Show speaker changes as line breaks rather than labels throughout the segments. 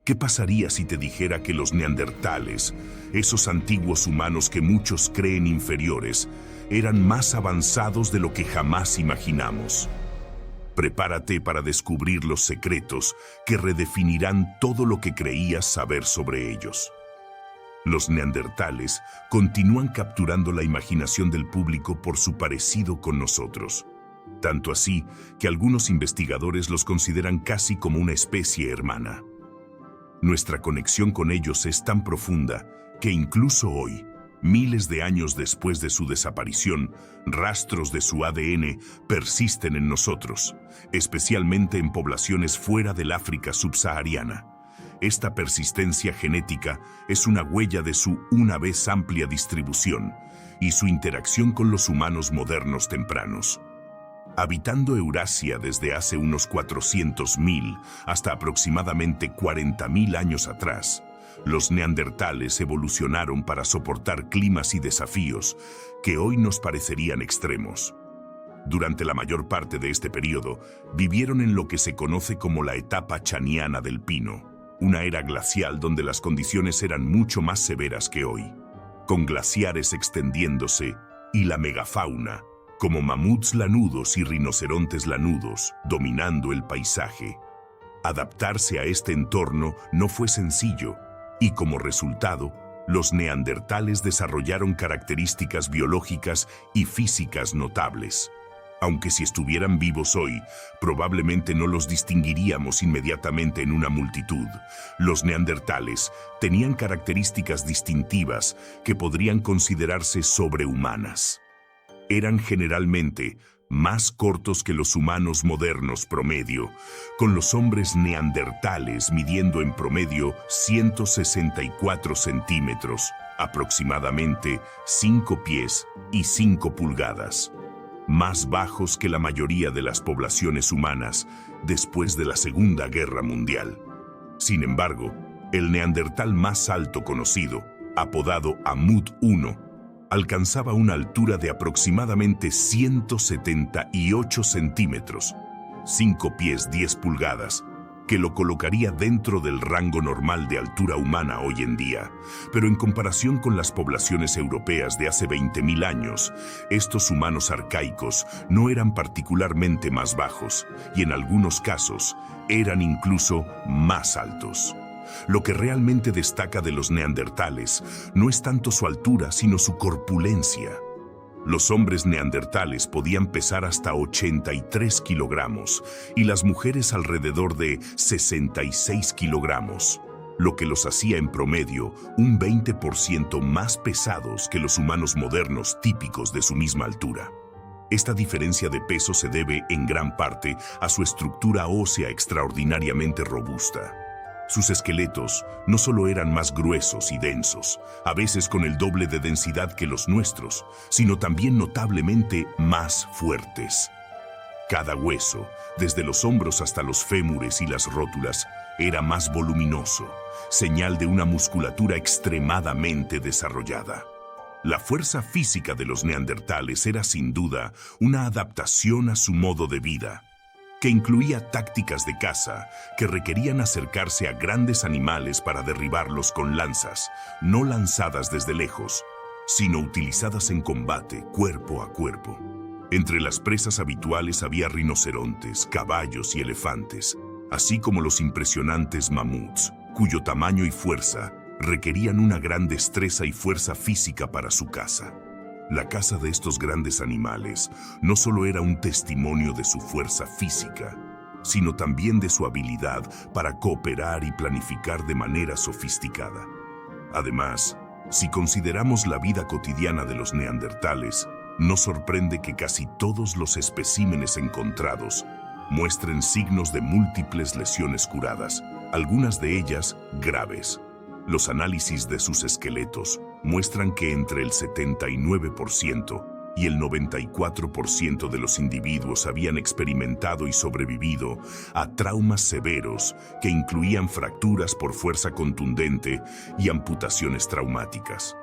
¿Qué pasaría si te dijera que los neandertales, esos antiguos humanos que muchos creen inferiores, eran más avanzados de lo que jamás imaginamos? Prepárate para descubrir los secretos que redefinirán todo lo que creías saber sobre ellos. Los neandertales continúan capturando la imaginación del público por su parecido con nosotros. Tanto así que algunos investigadores los consideran casi como una especie hermana. Nuestra conexión con ellos es tan profunda que incluso hoy, miles de años después de su desaparición, rastros de su ADN persisten en nosotros, especialmente en poblaciones fuera del África subsahariana. Esta persistencia genética es una huella de su una vez amplia distribución y su interacción con los humanos modernos tempranos. Habitando Eurasia desde hace unos 400.000 hasta aproximadamente 40.000 años atrás, los neandertales evolucionaron para soportar climas y desafíos que hoy nos parecerían extremos. Durante la mayor parte de este periodo, vivieron en lo que se conoce como la etapa chaniana del pino, una era glacial donde las condiciones eran mucho más severas que hoy, con glaciares extendiéndose y la megafauna, como mamuts lanudos y rinocerontes lanudos, dominando el paisaje. Adaptarse a este entorno no fue sencillo, y como resultado, los neandertales desarrollaron características biológicas y físicas notables. Aunque si estuvieran vivos hoy, probablemente no los distinguiríamos inmediatamente en una multitud. Los neandertales tenían características distintivas que podrían considerarse sobrehumanas. Eran generalmente más cortos que los humanos modernos promedio, con los hombres neandertales midiendo en promedio 164 centímetros, aproximadamente 5 pies y 5 pulgadas, más bajos que la mayoría de las poblaciones humanas después de la Segunda Guerra Mundial. Sin embargo, el neandertal más alto conocido, apodado Amut I, alcanzaba una altura de aproximadamente 178 centímetros, 5 pies 10 pulgadas, que lo colocaría dentro del rango normal de altura humana hoy en día. Pero en comparación con las poblaciones europeas de hace 20.000 años, estos humanos arcaicos no eran particularmente más bajos y en algunos casos eran incluso más altos. Lo que realmente destaca de los neandertales no es tanto su altura, sino su corpulencia. Los hombres neandertales podían pesar hasta 83 kilogramos y las mujeres alrededor de 66 kilogramos, lo que los hacía en promedio un 20% más pesados que los humanos modernos típicos de su misma altura. Esta diferencia de peso se debe en gran parte a su estructura ósea extraordinariamente robusta. Sus esqueletos no solo eran más gruesos y densos, a veces con el doble de densidad que los nuestros, sino también notablemente más fuertes. Cada hueso, desde los hombros hasta los fémures y las rótulas, era más voluminoso, señal de una musculatura extremadamente desarrollada. La fuerza física de los neandertales era sin duda una adaptación a su modo de vida, que incluía tácticas de caza que requerían acercarse a grandes animales para derribarlos con lanzas, no lanzadas desde lejos, sino utilizadas en combate cuerpo a cuerpo. Entre las presas habituales había rinocerontes, caballos y elefantes, así como los impresionantes mamuts, cuyo tamaño y fuerza requerían una gran destreza y fuerza física para su caza. La caza de estos grandes animales no solo era un testimonio de su fuerza física, sino también de su habilidad para cooperar y planificar de manera sofisticada. Además, si consideramos la vida cotidiana de los neandertales, nos sorprende que casi todos los especímenes encontrados muestren signos de múltiples lesiones curadas, algunas de ellas graves. Los análisis de sus esqueletos muestran que entre el 79% y el 94% de los individuos habían experimentado y sobrevivido a traumas severos que incluían fracturas por fuerza contundente y amputaciones traumáticas.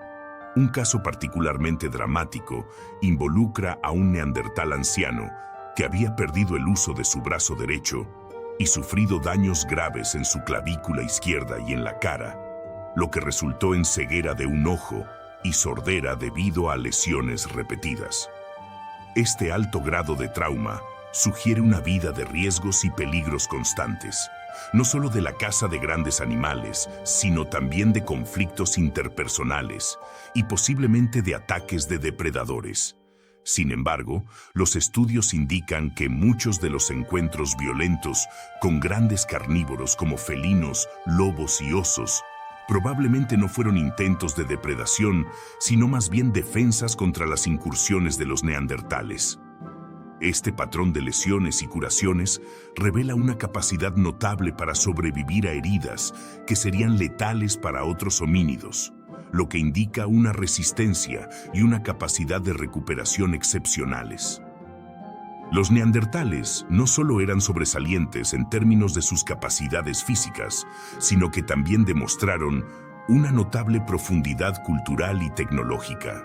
Un caso particularmente dramático involucra a un neandertal anciano que había perdido el uso de su brazo derecho y sufrido daños graves en su clavícula izquierda y en la cara, lo que resultó en ceguera de un ojo y sordera debido a lesiones repetidas. Este alto grado de trauma sugiere una vida de riesgos y peligros constantes, no solo de la caza de grandes animales, sino también de conflictos interpersonales y posiblemente de ataques de depredadores. Sin embargo, los estudios indican que muchos de los encuentros violentos con grandes carnívoros como felinos, lobos y osos probablemente no fueron intentos de depredación, sino más bien defensas contra las incursiones de los neandertales. Este patrón de lesiones y curaciones revela una capacidad notable para sobrevivir a heridas que serían letales para otros homínidos, lo que indica una resistencia y una capacidad de recuperación excepcionales. Los neandertales no solo eran sobresalientes en términos de sus capacidades físicas, sino que también demostraron una notable profundidad cultural y tecnológica.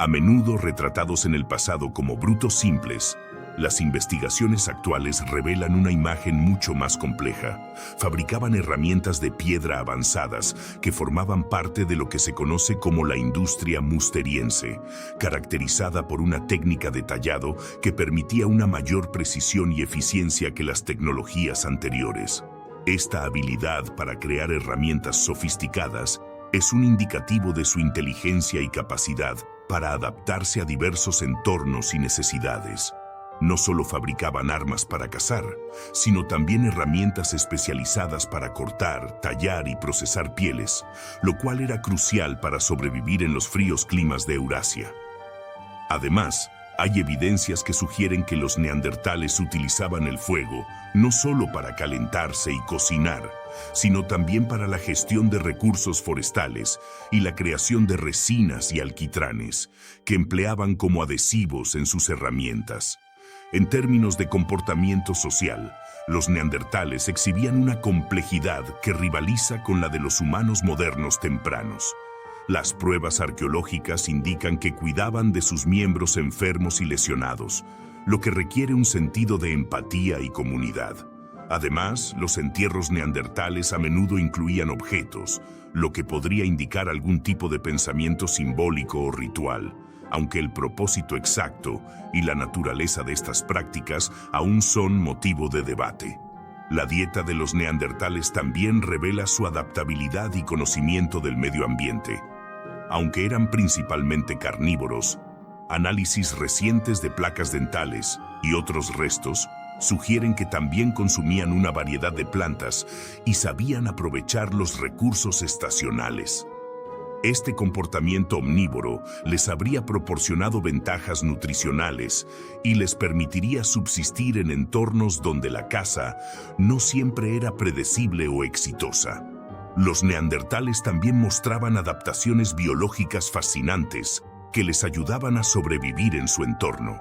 A menudo retratados en el pasado como brutos simples, las investigaciones actuales revelan una imagen mucho más compleja. Fabricaban herramientas de piedra avanzadas que formaban parte de lo que se conoce como la industria musteriense, caracterizada por una técnica de tallado que permitía una mayor precisión y eficiencia que las tecnologías anteriores. Esta habilidad para crear herramientas sofisticadas es un indicativo de su inteligencia y capacidad para adaptarse a diversos entornos y necesidades. No solo fabricaban armas para cazar, sino también herramientas especializadas para cortar, tallar y procesar pieles, lo cual era crucial para sobrevivir en los fríos climas de Eurasia. Además, hay evidencias que sugieren que los neandertales utilizaban el fuego no solo para calentarse y cocinar, sino también para la gestión de recursos forestales y la creación de resinas y alquitranes, que empleaban como adhesivos en sus herramientas. En términos de comportamiento social, los neandertales exhibían una complejidad que rivaliza con la de los humanos modernos tempranos. Las pruebas arqueológicas indican que cuidaban de sus miembros enfermos y lesionados, lo que requiere un sentido de empatía y comunidad. Además, los entierros neandertales a menudo incluían objetos, lo que podría indicar algún tipo de pensamiento simbólico o ritual, aunque el propósito exacto y la naturaleza de estas prácticas aún son motivo de debate. La dieta de los neandertales también revela su adaptabilidad y conocimiento del medio ambiente. Aunque eran principalmente carnívoros, análisis recientes de placas dentales y otros restos sugieren que también consumían una variedad de plantas y sabían aprovechar los recursos estacionales. Este comportamiento omnívoro les habría proporcionado ventajas nutricionales y les permitiría subsistir en entornos donde la caza no siempre era predecible o exitosa. Los neandertales también mostraban adaptaciones biológicas fascinantes que les ayudaban a sobrevivir en su entorno.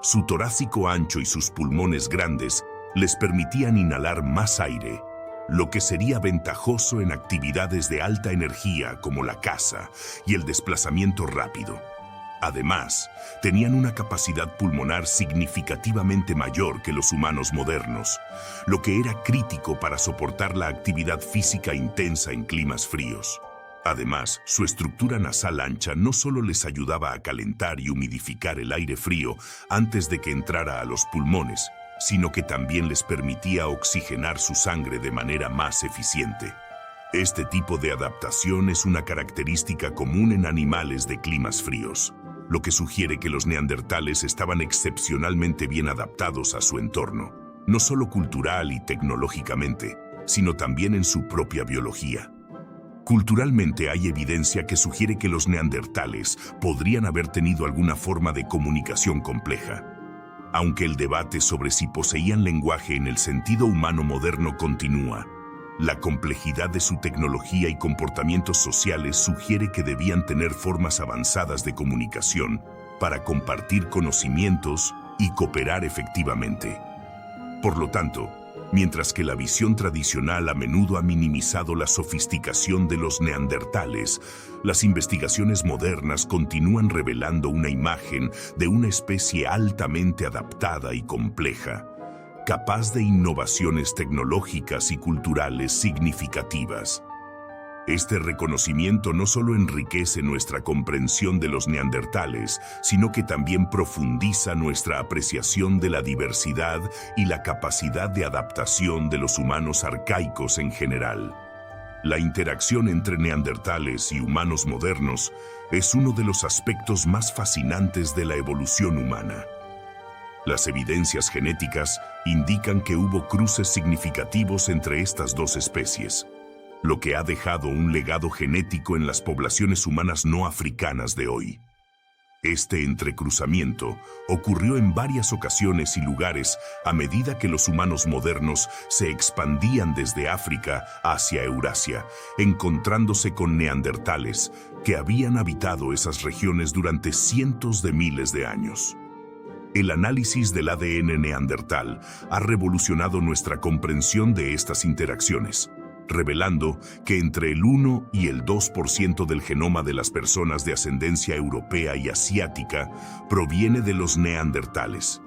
Su torácico ancho y sus pulmones grandes les permitían inhalar más aire, lo que sería ventajoso en actividades de alta energía como la caza y el desplazamiento rápido. Además, tenían una capacidad pulmonar significativamente mayor que los humanos modernos, lo que era crítico para soportar la actividad física intensa en climas fríos. Además, su estructura nasal ancha no solo les ayudaba a calentar y humidificar el aire frío antes de que entrara a los pulmones, sino que también les permitía oxigenar su sangre de manera más eficiente. Este tipo de adaptación es una característica común en animales de climas fríos, lo que sugiere que los neandertales estaban excepcionalmente bien adaptados a su entorno, no solo cultural y tecnológicamente, sino también en su propia biología. Culturalmente hay evidencia que sugiere que los neandertales podrían haber tenido alguna forma de comunicación compleja. Aunque el debate sobre si poseían lenguaje en el sentido humano moderno continúa, la complejidad de su tecnología y comportamientos sociales sugiere que debían tener formas avanzadas de comunicación para compartir conocimientos y cooperar efectivamente. Por lo tanto, mientras que la visión tradicional a menudo ha minimizado la sofisticación de los neandertales, las investigaciones modernas continúan revelando una imagen de una especie altamente adaptada y compleja. capaz de innovaciones tecnológicas y culturales significativas. Este reconocimiento no solo enriquece nuestra comprensión de los neandertales, sino que también profundiza nuestra apreciación de la diversidad y la capacidad de adaptación de los humanos arcaicos en general. La interacción entre neandertales y humanos modernos es uno de los aspectos más fascinantes de la evolución humana. Las evidencias genéticas indican que hubo cruces significativos entre estas dos especies, lo que ha dejado un legado genético en las poblaciones humanas no africanas de hoy. Este entrecruzamiento ocurrió en varias ocasiones y lugares a medida que los humanos modernos se expandían desde África hacia Eurasia, encontrándose con neandertales que habían habitado esas regiones durante cientos de miles de años. El análisis del ADN neandertal ha revolucionado nuestra comprensión de estas interacciones, revelando que entre el 1 y el 2% del genoma de las personas de ascendencia europea y asiática proviene de los neandertales.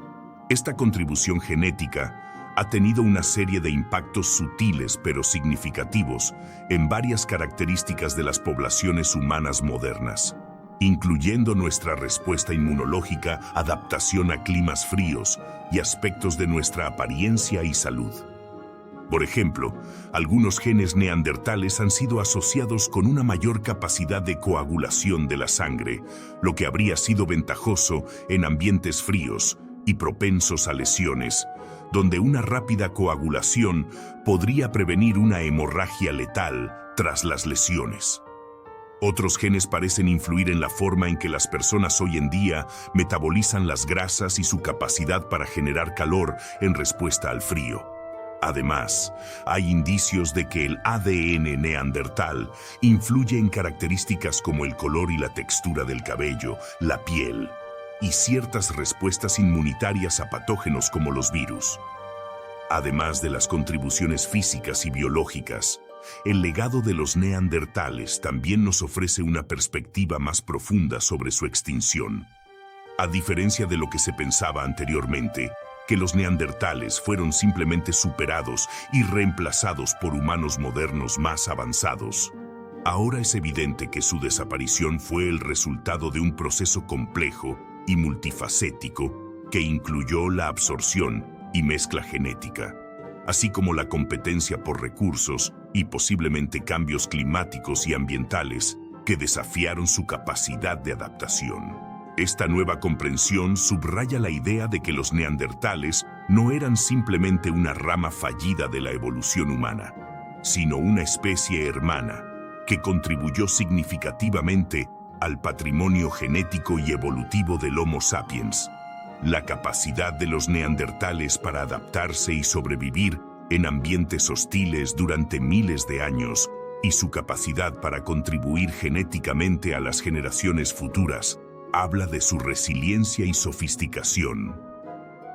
Esta contribución genética ha tenido una serie de impactos sutiles pero significativos en varias características de las poblaciones humanas modernas, incluyendo nuestra respuesta inmunológica, adaptación a climas fríos y aspectos de nuestra apariencia y salud. Por ejemplo, algunos genes neandertales han sido asociados con una mayor capacidad de coagulación de la sangre, lo que habría sido ventajoso en ambientes fríos y propensos a lesiones, donde una rápida coagulación podría prevenir una hemorragia letal tras las lesiones. Otros genes parecen influir en la forma en que las personas hoy en día metabolizan las grasas y su capacidad para generar calor en respuesta al frío. Además, hay indicios de que el ADN neandertal influye en características como el color y la textura del cabello, la piel, y ciertas respuestas inmunitarias a patógenos como los virus. Además de las contribuciones físicas y biológicas, el legado de los neandertales también nos ofrece una perspectiva más profunda sobre su extinción. A diferencia de lo que se pensaba anteriormente, que los neandertales fueron simplemente superados y reemplazados por humanos modernos más avanzados, ahora es evidente que su desaparición fue el resultado de un proceso complejo y multifacético que incluyó la absorción y mezcla genética, así como la competencia por recursos y posiblemente cambios climáticos y ambientales que desafiaron su capacidad de adaptación. Esta nueva comprensión subraya la idea de que los neandertales no eran simplemente una rama fallida de la evolución humana, sino una especie hermana que contribuyó significativamente al patrimonio genético y evolutivo del Homo sapiens. La capacidad de los neandertales para adaptarse y sobrevivir en ambientes hostiles durante miles de años y su capacidad para contribuir genéticamente a las generaciones futuras habla de su resiliencia y sofisticación.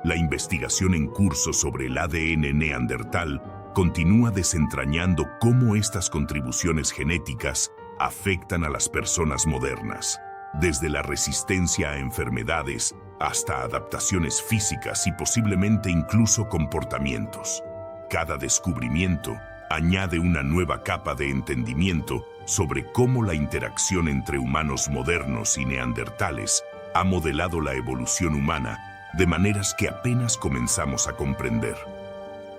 La investigación en curso sobre el ADN neandertal continúa desentrañando cómo estas contribuciones genéticas afectan a las personas modernas, desde la resistencia a enfermedades hasta adaptaciones físicas y posiblemente incluso comportamientos. Cada descubrimiento añade una nueva capa de entendimiento sobre cómo la interacción entre humanos modernos y neandertales ha modelado la evolución humana de maneras que apenas comenzamos a comprender.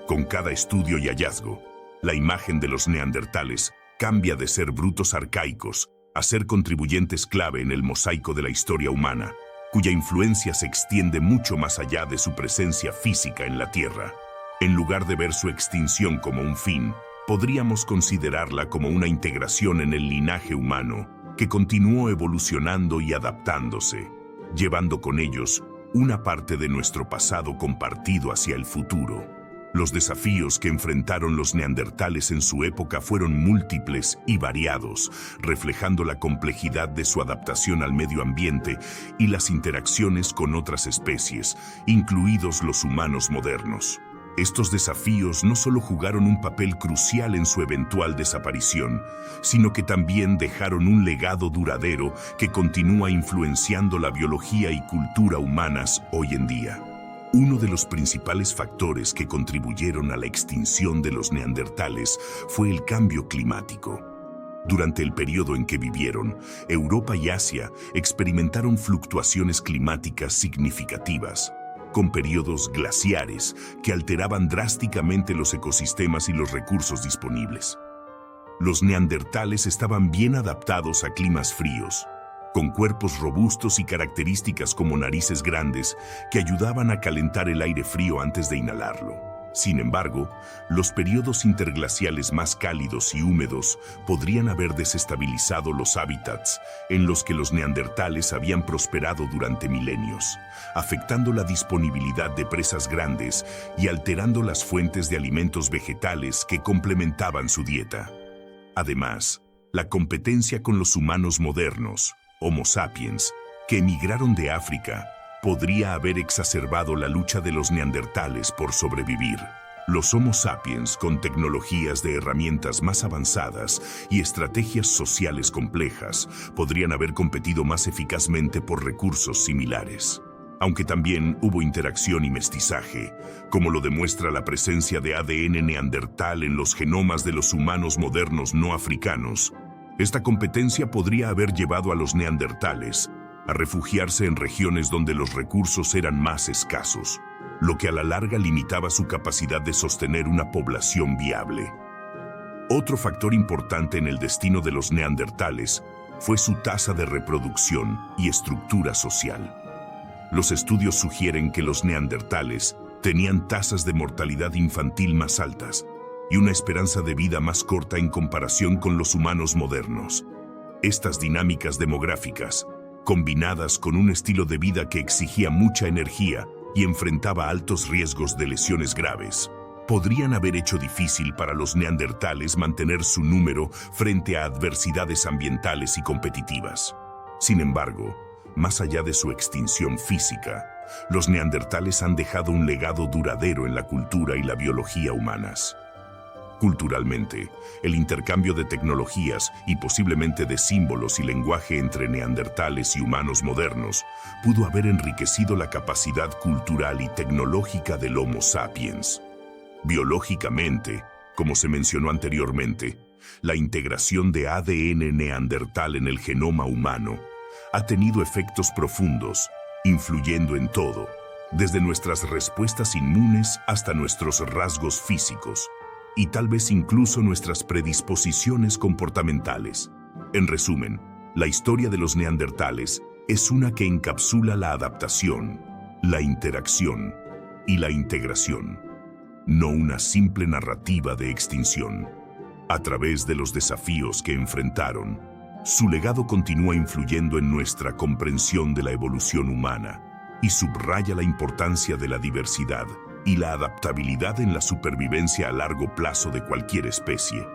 Con cada estudio y hallazgo, la imagen de los neandertales cambia de ser brutos arcaicos a ser contribuyentes clave en el mosaico de la historia humana, cuya influencia se extiende mucho más allá de su presencia física en la Tierra. En lugar de ver su extinción como un fin, podríamos considerarla como una integración en el linaje humano que continuó evolucionando y adaptándose, llevando con ellos una parte de nuestro pasado compartido hacia el futuro. Los desafíos que enfrentaron los neandertales en su época fueron múltiples y variados, reflejando la complejidad de su adaptación al medio ambiente y las interacciones con otras especies, incluidos los humanos modernos. Estos desafíos no solo jugaron un papel crucial en su eventual desaparición, sino que también dejaron un legado duradero que continúa influenciando la biología y cultura humanas hoy en día. Uno de los principales factores que contribuyeron a la extinción de los neandertales fue el cambio climático. Durante el periodo en que vivieron, Europa y Asia experimentaron fluctuaciones climáticas significativas, con periodos glaciares que alteraban drásticamente los ecosistemas y los recursos disponibles. Los neandertales estaban bien adaptados a climas fríos, con cuerpos robustos y características como narices grandes que ayudaban a calentar el aire frío antes de inhalarlo. Sin embargo, los periodos interglaciales más cálidos y húmedos podrían haber desestabilizado los hábitats en los que los neandertales habían prosperado durante milenios, afectando la disponibilidad de presas grandes y alterando las fuentes de alimentos vegetales que complementaban su dieta. Además, la competencia con los humanos modernos, Homo sapiens, que emigraron de África, podría haber exacerbado la lucha de los neandertales por sobrevivir. Los Homo sapiens, con tecnologías de herramientas más avanzadas y estrategias sociales complejas, podrían haber competido más eficazmente por recursos similares. Aunque también hubo interacción y mestizaje, como lo demuestra la presencia de ADN neandertal en los genomas de los humanos modernos no africanos, esta competencia podría haber llevado a los neandertales a refugiarse en regiones donde los recursos eran más escasos, lo que a la larga limitaba su capacidad de sostener una población viable. Otro factor importante en el destino de los neandertales fue su tasa de reproducción y estructura social. Los estudios sugieren que los neandertales tenían tasas de mortalidad infantil más altas y una esperanza de vida más corta en comparación con los humanos modernos. Estas dinámicas demográficas, combinadas con un estilo de vida que exigía mucha energía y enfrentaba altos riesgos de lesiones graves, podrían haber hecho difícil para los neandertales mantener su número frente a adversidades ambientales y competitivas. Sin embargo, más allá de su extinción física, los neandertales han dejado un legado duradero en la cultura y la biología humanas. Culturalmente, el intercambio de tecnologías y posiblemente de símbolos y lenguaje entre neandertales y humanos modernos pudo haber enriquecido la capacidad cultural y tecnológica del Homo sapiens. Biológicamente, como se mencionó anteriormente, la integración de ADN neandertal en el genoma humano ha tenido efectos profundos, influyendo en todo, desde nuestras respuestas inmunes hasta nuestros rasgos físicos, y tal vez incluso nuestras predisposiciones comportamentales. En resumen, la historia de los neandertales es una que encapsula la adaptación, la interacción y la integración, no una simple narrativa de extinción. A través de los desafíos que enfrentaron, su legado continúa influyendo en nuestra comprensión de la evolución humana y subraya la importancia de la diversidad y la adaptabilidad en la supervivencia a largo plazo de cualquier especie.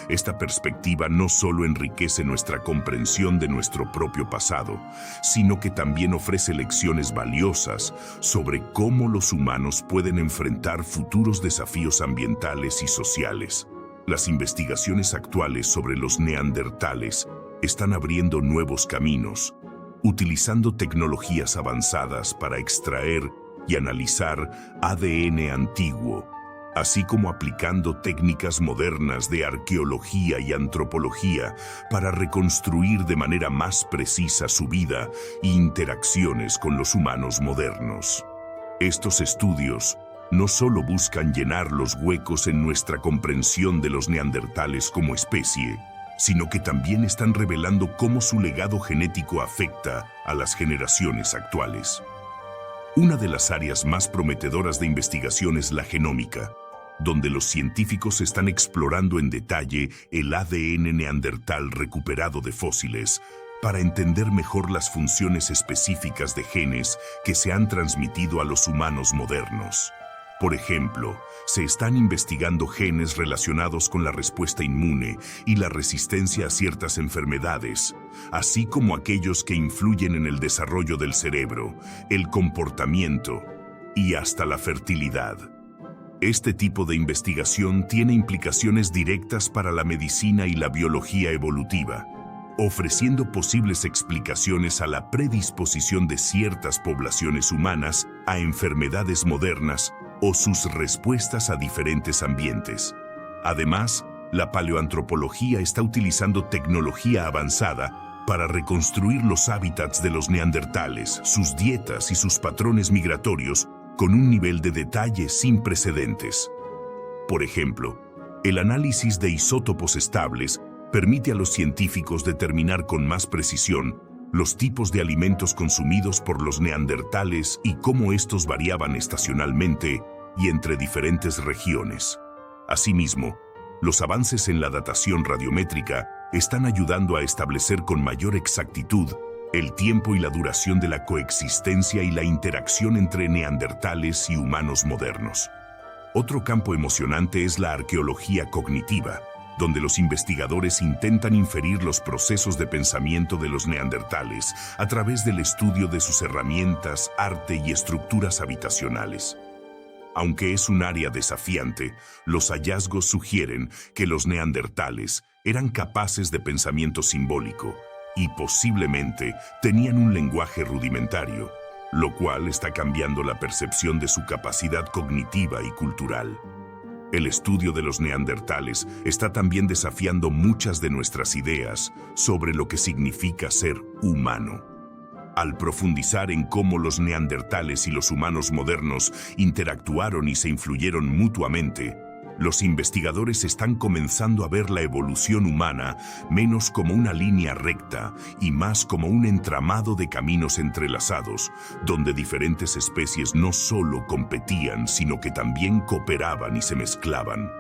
Esta perspectiva no solo enriquece nuestra comprensión de nuestro propio pasado, sino que también ofrece lecciones valiosas sobre cómo los humanos pueden enfrentar futuros desafíos ambientales y sociales. Las investigaciones actuales sobre los neandertales están abriendo nuevos caminos, utilizando tecnologías avanzadas para extraer y analizar ADN antiguo, así como aplicando técnicas modernas de arqueología y antropología para reconstruir de manera más precisa su vida e interacciones con los humanos modernos. Estos estudios no solo buscan llenar los huecos en nuestra comprensión de los neandertales como especie, sino que también están revelando cómo su legado genético afecta a las generaciones actuales. Una de las áreas más prometedoras de investigación es la genómica, donde los científicos están explorando en detalle el ADN neandertal recuperado de fósiles para entender mejor las funciones específicas de genes que se han transmitido a los humanos modernos. Por ejemplo, se están investigando genes relacionados con la respuesta inmune y la resistencia a ciertas enfermedades, así como aquellos que influyen en el desarrollo del cerebro, el comportamiento y hasta la fertilidad. Este tipo de investigación tiene implicaciones directas para la medicina y la biología evolutiva, ofreciendo posibles explicaciones a la predisposición de ciertas poblaciones humanas a enfermedades modernas o sus respuestas a diferentes ambientes. Además, la paleoantropología está utilizando tecnología avanzada para reconstruir los hábitats de los neandertales, sus dietas y sus patrones migratorios con un nivel de detalle sin precedentes. Por ejemplo, el análisis de isótopos estables permite a los científicos determinar con más precisión los tipos de alimentos consumidos por los neandertales y cómo estos variaban estacionalmente y entre diferentes regiones. Asimismo, los avances en la datación radiométrica están ayudando a establecer con mayor exactitud el tiempo y la duración de la coexistencia y la interacción entre neandertales y humanos modernos. Otro campo emocionante es la arqueología cognitiva, donde los investigadores intentan inferir los procesos de pensamiento de los neandertales a través del estudio de sus herramientas, arte y estructuras habitacionales. Aunque es un área desafiante, los hallazgos sugieren que los neandertales eran capaces de pensamiento simbólico y posiblemente tenían un lenguaje rudimentario, lo cual está cambiando la percepción de su capacidad cognitiva y cultural. El estudio de los neandertales está también desafiando muchas de nuestras ideas sobre lo que significa ser humano. Al profundizar en cómo los neandertales y los humanos modernos interactuaron y se influyeron mutuamente, los investigadores están comenzando a ver la evolución humana menos como una línea recta y más como un entramado de caminos entrelazados, donde diferentes especies no solo competían, sino que también cooperaban y se mezclaban.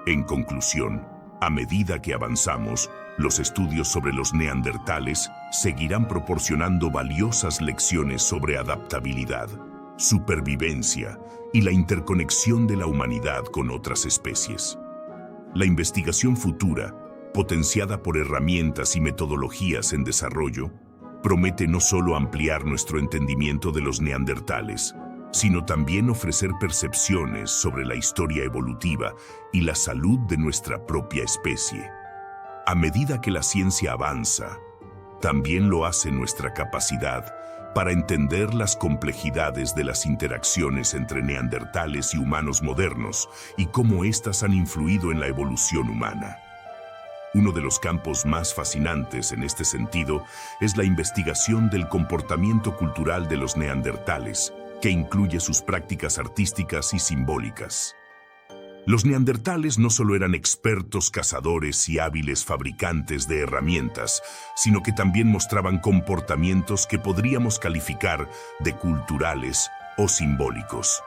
En conclusión, a medida que avanzamos, los estudios sobre los neandertales seguirán proporcionando valiosas lecciones sobre adaptabilidad, supervivencia y la interconexión de la humanidad con otras especies. La investigación futura, potenciada por herramientas y metodologías en desarrollo, promete no solo ampliar nuestro entendimiento de los neandertales, sino también ofrecer percepciones sobre la historia evolutiva y la salud de nuestra propia especie. A medida que la ciencia avanza, también lo hace nuestra capacidad para entender las complejidades de las interacciones entre neandertales y humanos modernos y cómo éstas han influido en la evolución humana. Uno de los campos más fascinantes en este sentido es la investigación del comportamiento cultural de los neandertales, que incluye sus prácticas artísticas y simbólicas. Los neandertales no solo eran expertos cazadores y hábiles fabricantes de herramientas, sino que también mostraban comportamientos que podríamos calificar de culturales o simbólicos.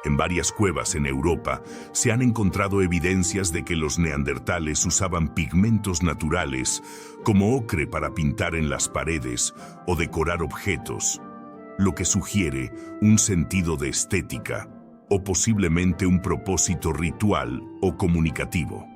En varias cuevas en Europa se han encontrado evidencias de que los neandertales usaban pigmentos naturales, como ocre para pintar en las paredes o decorar objetos, lo que sugiere un sentido de estética, o posiblemente un propósito ritual o comunicativo.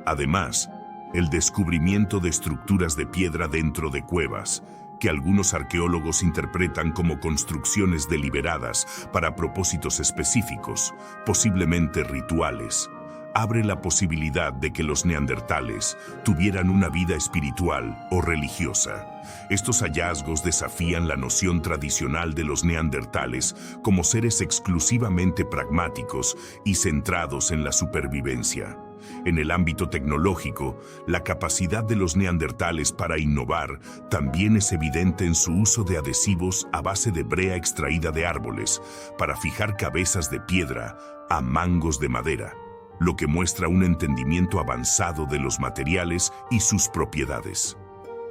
Además, el descubrimiento de estructuras de piedra dentro de cuevas, que algunos arqueólogos interpretan como construcciones deliberadas para propósitos específicos, posiblemente rituales, abre la posibilidad de que los neandertales tuvieran una vida espiritual o religiosa. Estos hallazgos desafían la noción tradicional de los neandertales como seres exclusivamente pragmáticos y centrados en la supervivencia. En el ámbito tecnológico, la capacidad de los neandertales para innovar también es evidente en su uso de adhesivos a base de brea extraída de árboles para fijar cabezas de piedra a mangos de madera, lo que muestra un entendimiento avanzado de los materiales y sus propiedades.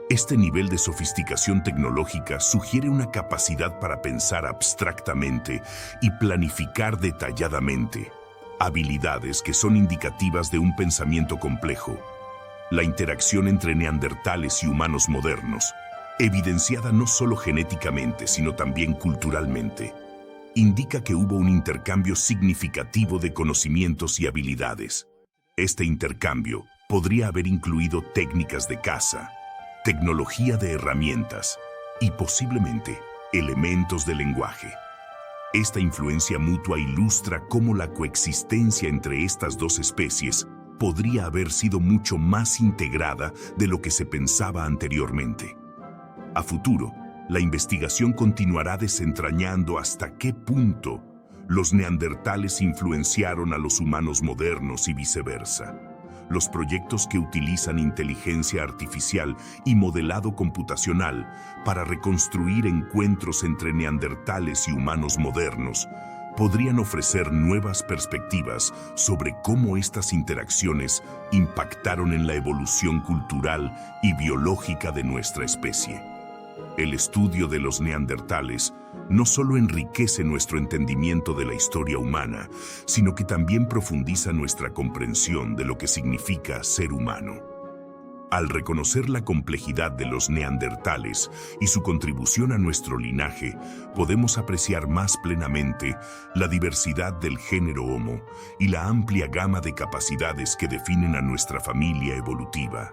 Este nivel de sofisticación tecnológica sugiere una capacidad para pensar abstractamente y planificar detalladamente, habilidades que son indicativas de un pensamiento complejo. La interacción entre neandertales y humanos modernos, evidenciada no solo genéticamente, sino también culturalmente, indica que hubo un intercambio significativo de conocimientos y habilidades. Este intercambio podría haber incluido técnicas de caza, tecnología de herramientas y posiblemente elementos de lenguaje. Esta influencia mutua ilustra cómo la coexistencia entre estas dos especies podría haber sido mucho más integrada de lo que se pensaba anteriormente. A futuro, la investigación continuará desentrañando hasta qué punto los neandertales influenciaron a los humanos modernos y viceversa. Los proyectos que utilizan inteligencia artificial y modelado computacional para reconstruir encuentros entre neandertales y humanos modernos podrían ofrecer nuevas perspectivas sobre cómo estas interacciones impactaron en la evolución cultural y biológica de nuestra especie. El estudio de los neandertales no solo enriquece nuestro entendimiento de la historia humana, sino que también profundiza nuestra comprensión de lo que significa ser humano. Al reconocer la complejidad de los neandertales y su contribución a nuestro linaje, podemos apreciar más plenamente la diversidad del género Homo y la amplia gama de capacidades que definen a nuestra familia evolutiva.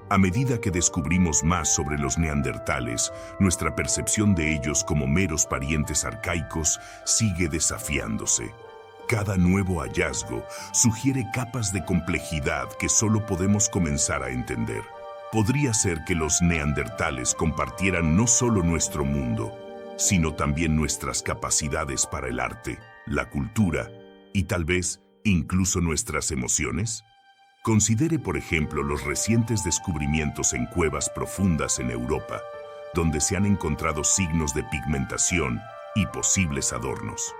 A medida que descubrimos más sobre los neandertales, nuestra percepción de ellos como meros parientes arcaicos sigue desafiándose. Cada nuevo hallazgo sugiere capas de complejidad que solo podemos comenzar a entender. Podría ser que los neandertales compartieran no solo nuestro mundo, sino también nuestras capacidades para el arte, la cultura y tal vez incluso nuestras emociones. Considere, por ejemplo, los recientes descubrimientos en cuevas profundas en Europa, donde se han encontrado signos de pigmentación y posibles adornos.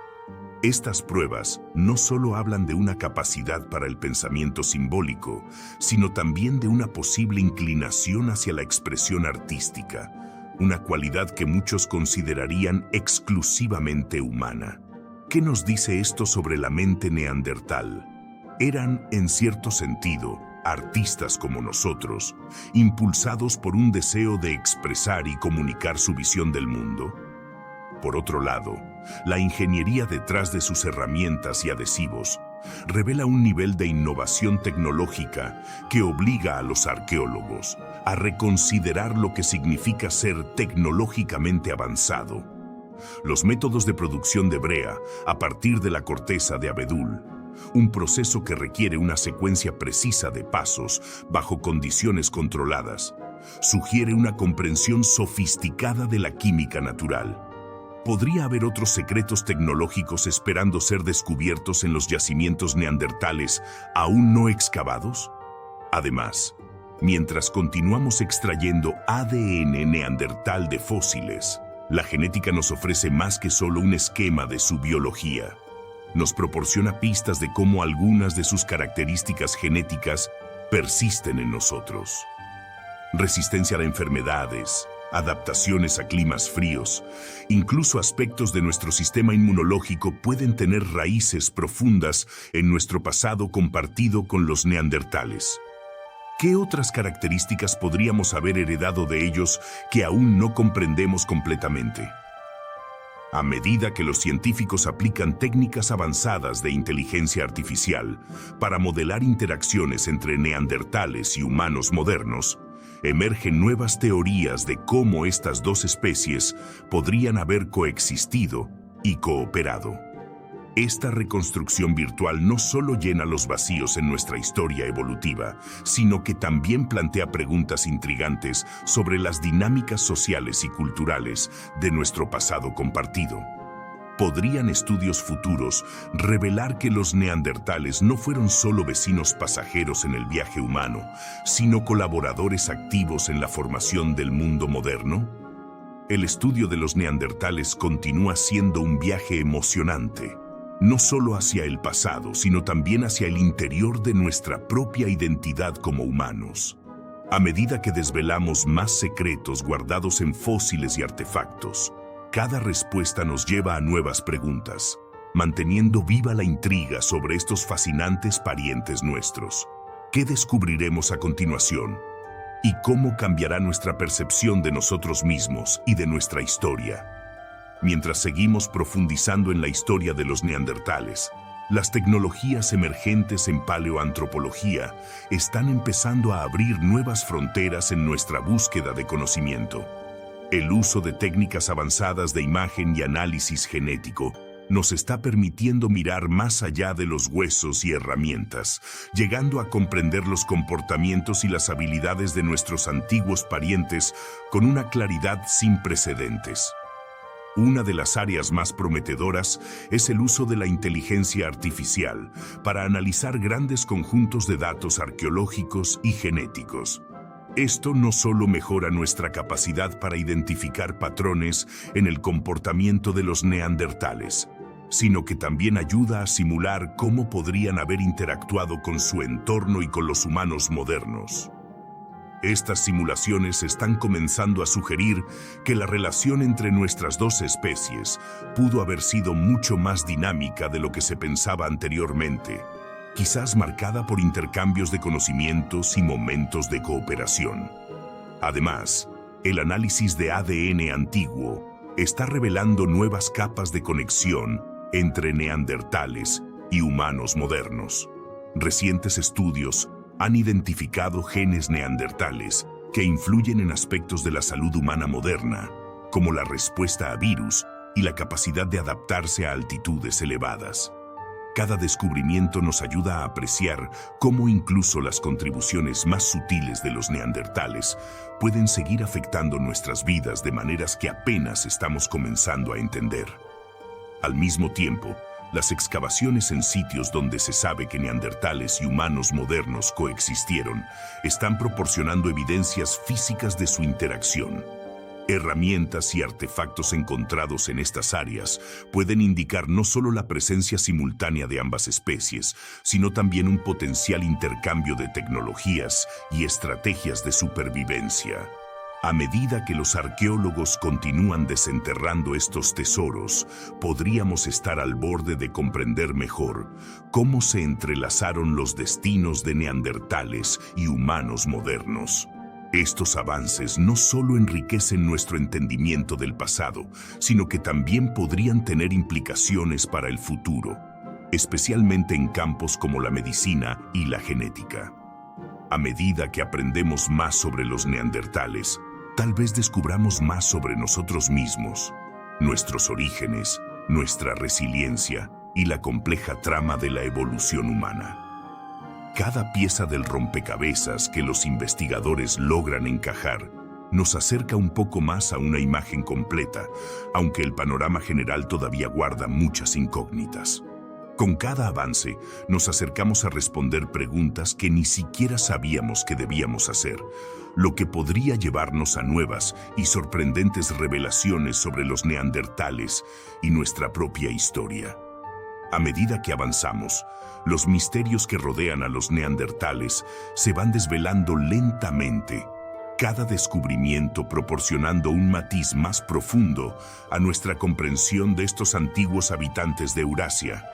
Estas pruebas no solo hablan de una capacidad para el pensamiento simbólico, sino también de una posible inclinación hacia la expresión artística, una cualidad que muchos considerarían exclusivamente humana. ¿Qué nos dice esto sobre la mente neandertal? Eran, en cierto sentido, artistas como nosotros, impulsados por un deseo de expresar y comunicar su visión del mundo. Por otro lado, la ingeniería detrás de sus herramientas y adhesivos revela un nivel de innovación tecnológica que obliga a los arqueólogos a reconsiderar lo que significa ser tecnológicamente avanzado. Los métodos de producción de brea a partir de la corteza de abedul, un proceso que requiere una secuencia precisa de pasos bajo condiciones controladas, sugiere una comprensión sofisticada de la química natural. ¿Podría haber otros secretos tecnológicos esperando ser descubiertos en los yacimientos neandertales aún no excavados? Además, mientras continuamos extrayendo ADN neandertal de fósiles, la genética nos ofrece más que solo un esquema de su biología. Nos proporciona pistas de cómo algunas de sus características genéticas persisten en nosotros. Resistencia a enfermedades, adaptaciones a climas fríos, incluso aspectos de nuestro sistema inmunológico pueden tener raíces profundas en nuestro pasado compartido con los neandertales. ¿Qué otras características podríamos haber heredado de ellos que aún no comprendemos completamente? A medida que los científicos aplican técnicas avanzadas de inteligencia artificial para modelar interacciones entre neandertales y humanos modernos, emergen nuevas teorías de cómo estas dos especies podrían haber coexistido y cooperado. Esta reconstrucción virtual no solo llena los vacíos en nuestra historia evolutiva, sino que también plantea preguntas intrigantes sobre las dinámicas sociales y culturales de nuestro pasado compartido. ¿Podrían estudios futuros revelar que los neandertales no fueron solo vecinos pasajeros en el viaje humano, sino colaboradores activos en la formación del mundo moderno? El estudio de los neandertales continúa siendo un viaje emocionante, no solo hacia el pasado, sino también hacia el interior de nuestra propia identidad como humanos. A medida que desvelamos más secretos guardados en fósiles y artefactos, cada respuesta nos lleva a nuevas preguntas, manteniendo viva la intriga sobre estos fascinantes parientes nuestros. ¿Qué descubriremos a continuación? ¿Y cómo cambiará nuestra percepción de nosotros mismos y de nuestra historia? Mientras seguimos profundizando en la historia de los neandertales, las tecnologías emergentes en paleoantropología están empezando a abrir nuevas fronteras en nuestra búsqueda de conocimiento. El uso de técnicas avanzadas de imagen y análisis genético nos está permitiendo mirar más allá de los huesos y herramientas, llegando a comprender los comportamientos y las habilidades de nuestros antiguos parientes con una claridad sin precedentes. Una de las áreas más prometedoras es el uso de la inteligencia artificial para analizar grandes conjuntos de datos arqueológicos y genéticos. Esto no solo mejora nuestra capacidad para identificar patrones en el comportamiento de los neandertales, sino que también ayuda a simular cómo podrían haber interactuado con su entorno y con los humanos modernos. Estas simulaciones están comenzando a sugerir que la relación entre nuestras dos especies pudo haber sido mucho más dinámica de lo que se pensaba anteriormente, quizás marcada por intercambios de conocimientos y momentos de cooperación. Además, el análisis de ADN antiguo está revelando nuevas capas de conexión entre neandertales y humanos modernos. Recientes estudios han identificado genes neandertales que influyen en aspectos de la salud humana moderna, como la respuesta a virus y la capacidad de adaptarse a altitudes elevadas. Cada descubrimiento nos ayuda a apreciar cómo incluso las contribuciones más sutiles de los neandertales pueden seguir afectando nuestras vidas de maneras que apenas estamos comenzando a entender. Al mismo tiempo, las excavaciones en sitios donde se sabe que neandertales y humanos modernos coexistieron están proporcionando evidencias físicas de su interacción. Herramientas y artefactos encontrados en estas áreas pueden indicar no solo la presencia simultánea de ambas especies, sino también un potencial intercambio de tecnologías y estrategias de supervivencia. A medida que los arqueólogos continúan desenterrando estos tesoros, podríamos estar al borde de comprender mejor cómo se entrelazaron los destinos de neandertales y humanos modernos. Estos avances no solo enriquecen nuestro entendimiento del pasado, sino que también podrían tener implicaciones para el futuro, especialmente en campos como la medicina y la genética. A medida que aprendemos más sobre los neandertales, tal vez descubramos más sobre nosotros mismos, nuestros orígenes, nuestra resiliencia y la compleja trama de la evolución humana. Cada pieza del rompecabezas que los investigadores logran encajar nos acerca un poco más a una imagen completa, aunque el panorama general todavía guarda muchas incógnitas. Con cada avance, nos acercamos a responder preguntas que ni siquiera sabíamos que debíamos hacer, lo que podría llevarnos a nuevas y sorprendentes revelaciones sobre los neandertales y nuestra propia historia. A medida que avanzamos, los misterios que rodean a los neandertales se van desvelando lentamente, cada descubrimiento proporcionando un matiz más profundo a nuestra comprensión de estos antiguos habitantes de Eurasia.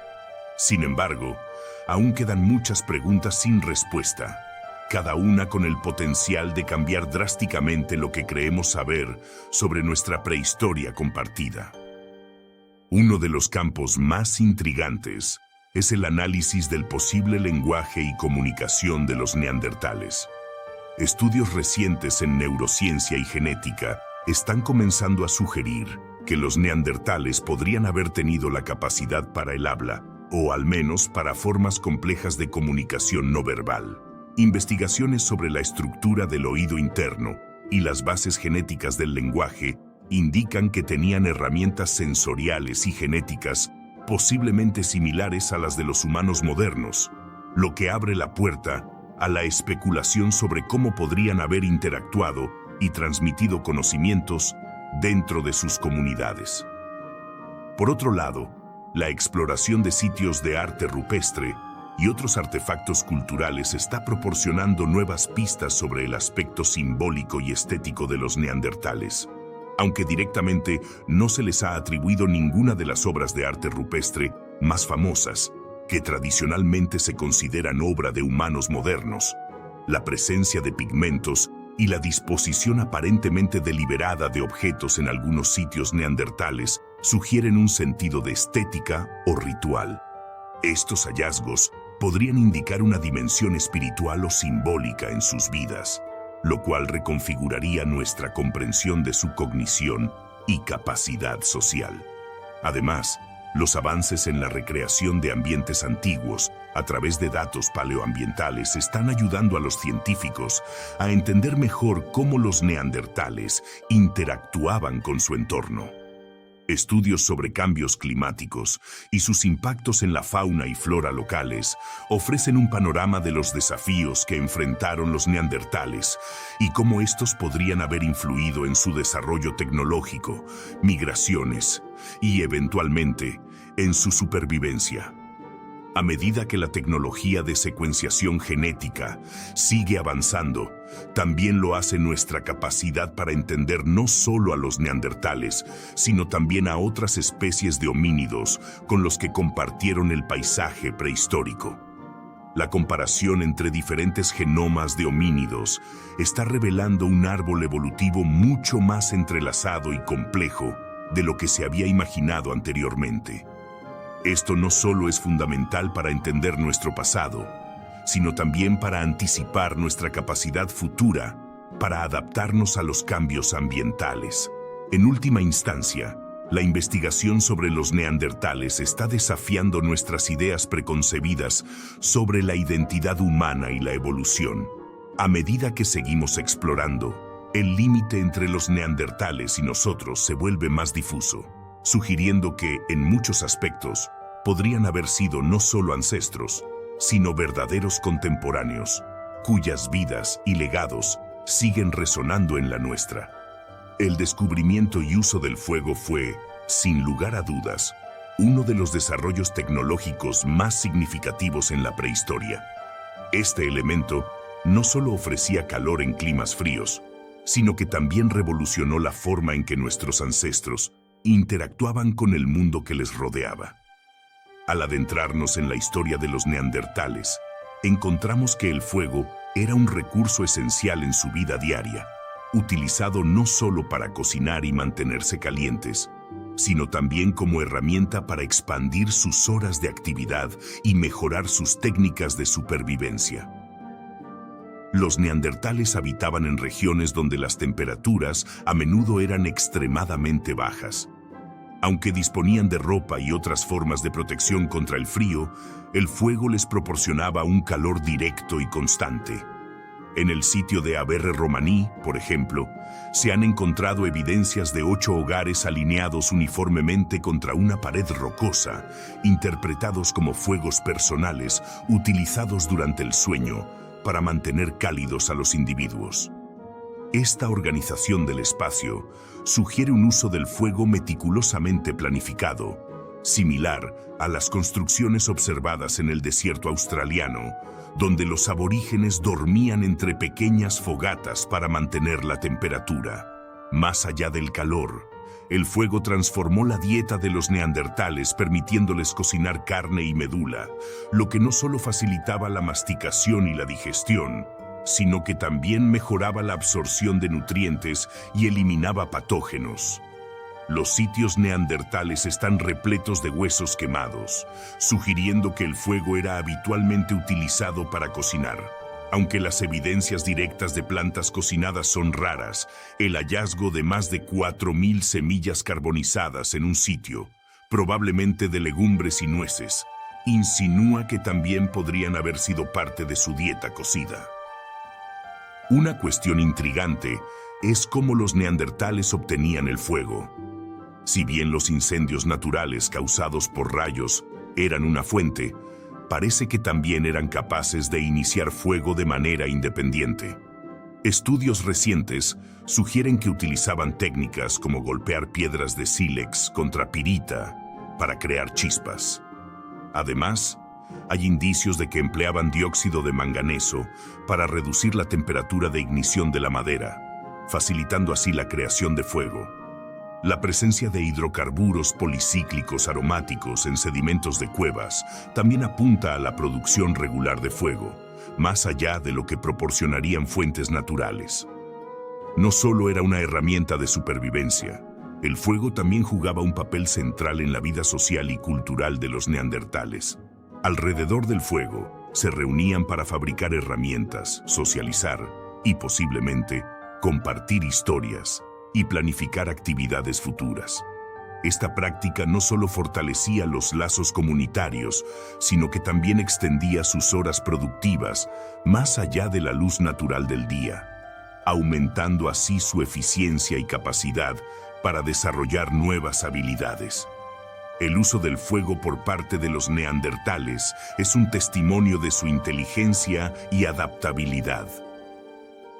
Sin embargo, aún quedan muchas preguntas sin respuesta, cada una con el potencial de cambiar drásticamente lo que creemos saber sobre nuestra prehistoria compartida. Uno de los campos más intrigantes es el análisis del posible lenguaje y comunicación de los neandertales. Estudios recientes en neurociencia y genética están comenzando a sugerir que los neandertales podrían haber tenido la capacidad para el habla, o al menos para formas complejas de comunicación no verbal. Investigaciones sobre la estructura del oído interno y las bases genéticas del lenguaje indican que tenían herramientas sensoriales y genéticas posiblemente similares a las de los humanos modernos, lo que abre la puerta a la especulación sobre cómo podrían haber interactuado y transmitido conocimientos dentro de sus comunidades. Por otro lado, la exploración de sitios de arte rupestre y otros artefactos culturales está proporcionando nuevas pistas sobre el aspecto simbólico y estético de los neandertales. Aunque directamente no se les ha atribuido ninguna de las obras de arte rupestre más famosas, que tradicionalmente se consideran obra de humanos modernos, la presencia de pigmentos y la disposición aparentemente deliberada de objetos en algunos sitios neandertales sugieren un sentido de estética o ritual. Estos hallazgos podrían indicar una dimensión espiritual o simbólica en sus vidas, lo cual reconfiguraría nuestra comprensión de su cognición y capacidad social. Además, Los avances en la recreación de ambientes antiguos a través de datos paleoambientales están ayudando a los científicos a entender mejor cómo los neandertales interactuaban con su entorno. Estudios sobre cambios climáticos y sus impactos en la fauna y flora locales ofrecen un panorama de los desafíos que enfrentaron los neandertales y cómo estos podrían haber influido en su desarrollo tecnológico, migraciones y, eventualmente, en su supervivencia. A medida que la tecnología de secuenciación genética sigue avanzando, también lo hace nuestra capacidad para entender no solo a los neandertales, sino también a otras especies de homínidos con los que compartieron el paisaje prehistórico. La comparación entre diferentes genomas de homínidos está revelando un árbol evolutivo mucho más entrelazado y complejo de lo que se había imaginado anteriormente. Esto no solo es fundamental para entender nuestro pasado, sino también para anticipar nuestra capacidad futura para adaptarnos a los cambios ambientales. En última instancia, la investigación sobre los neandertales está desafiando nuestras ideas preconcebidas sobre la identidad humana y la evolución. A medida que seguimos explorando, el límite entre los neandertales y nosotros se vuelve más difuso, sugiriendo que, en muchos aspectos, podrían haber sido no solo ancestros, sino verdaderos contemporáneos, cuyas vidas y legados siguen resonando en la nuestra. El descubrimiento y uso del fuego fue, sin lugar a dudas, uno de los desarrollos tecnológicos más significativos en la prehistoria. Este elemento no solo ofrecía calor en climas fríos, sino que también revolucionó la forma en que nuestros ancestros interactuaban con el mundo que les rodeaba. Al adentrarnos en la historia de los neandertales, encontramos que el fuego era un recurso esencial en su vida diaria, utilizado no solo para cocinar y mantenerse calientes, sino también como herramienta para expandir sus horas de actividad y mejorar sus técnicas de supervivencia. Los neandertales habitaban en regiones donde las temperaturas a menudo eran extremadamente bajas. Aunque disponían de ropa y otras formas de protección contra el frío, el fuego les proporcionaba un calor directo y constante. En el sitio de Aberre Romaní, por ejemplo, se han encontrado evidencias de 8 hogares alineados uniformemente contra una pared rocosa, interpretados como fuegos personales utilizados durante el sueño para mantener cálidos a los individuos. Esta organización del espacio sugiere un uso del fuego meticulosamente planificado, similar a las construcciones observadas en el desierto australiano, donde los aborígenes dormían entre pequeñas fogatas para mantener la temperatura. Más allá del calor, el fuego transformó la dieta de los neandertales, permitiéndoles cocinar carne y medula, lo que no solo facilitaba la masticación y la digestión, sino que también mejoraba la absorción de nutrientes y eliminaba patógenos. Los sitios neandertales están repletos de huesos quemados, sugiriendo que el fuego era habitualmente utilizado para cocinar. Aunque las evidencias directas de plantas cocinadas son raras, el hallazgo de más de 4.000 semillas carbonizadas en un sitio, probablemente de legumbres y nueces, insinúa que también podrían haber sido parte de su dieta cocida. Una cuestión intrigante es cómo los neandertales obtenían el fuego. Si bien los incendios naturales causados por rayos eran una fuente, parece que también eran capaces de iniciar fuego de manera independiente. Estudios recientes sugieren que utilizaban técnicas como golpear piedras de sílex contra pirita para crear chispas. Además, hay indicios de que empleaban dióxido de manganeso para reducir la temperatura de ignición de la madera, facilitando así la creación de fuego. La presencia de hidrocarburos policíclicos aromáticos en sedimentos de cuevas también apunta a la producción regular de fuego, más allá de lo que proporcionarían fuentes naturales. No solo era una herramienta de supervivencia, el fuego también jugaba un papel central en la vida social y cultural de los neandertales. Alrededor del fuego se reunían para fabricar herramientas, socializar y posiblemente compartir historias y planificar actividades futuras. Esta práctica no solo fortalecía los lazos comunitarios, sino que también extendía sus horas productivas más allá de la luz natural del día, aumentando así su eficiencia y capacidad para desarrollar nuevas habilidades. El uso del fuego por parte de los neandertales es un testimonio de su inteligencia y adaptabilidad.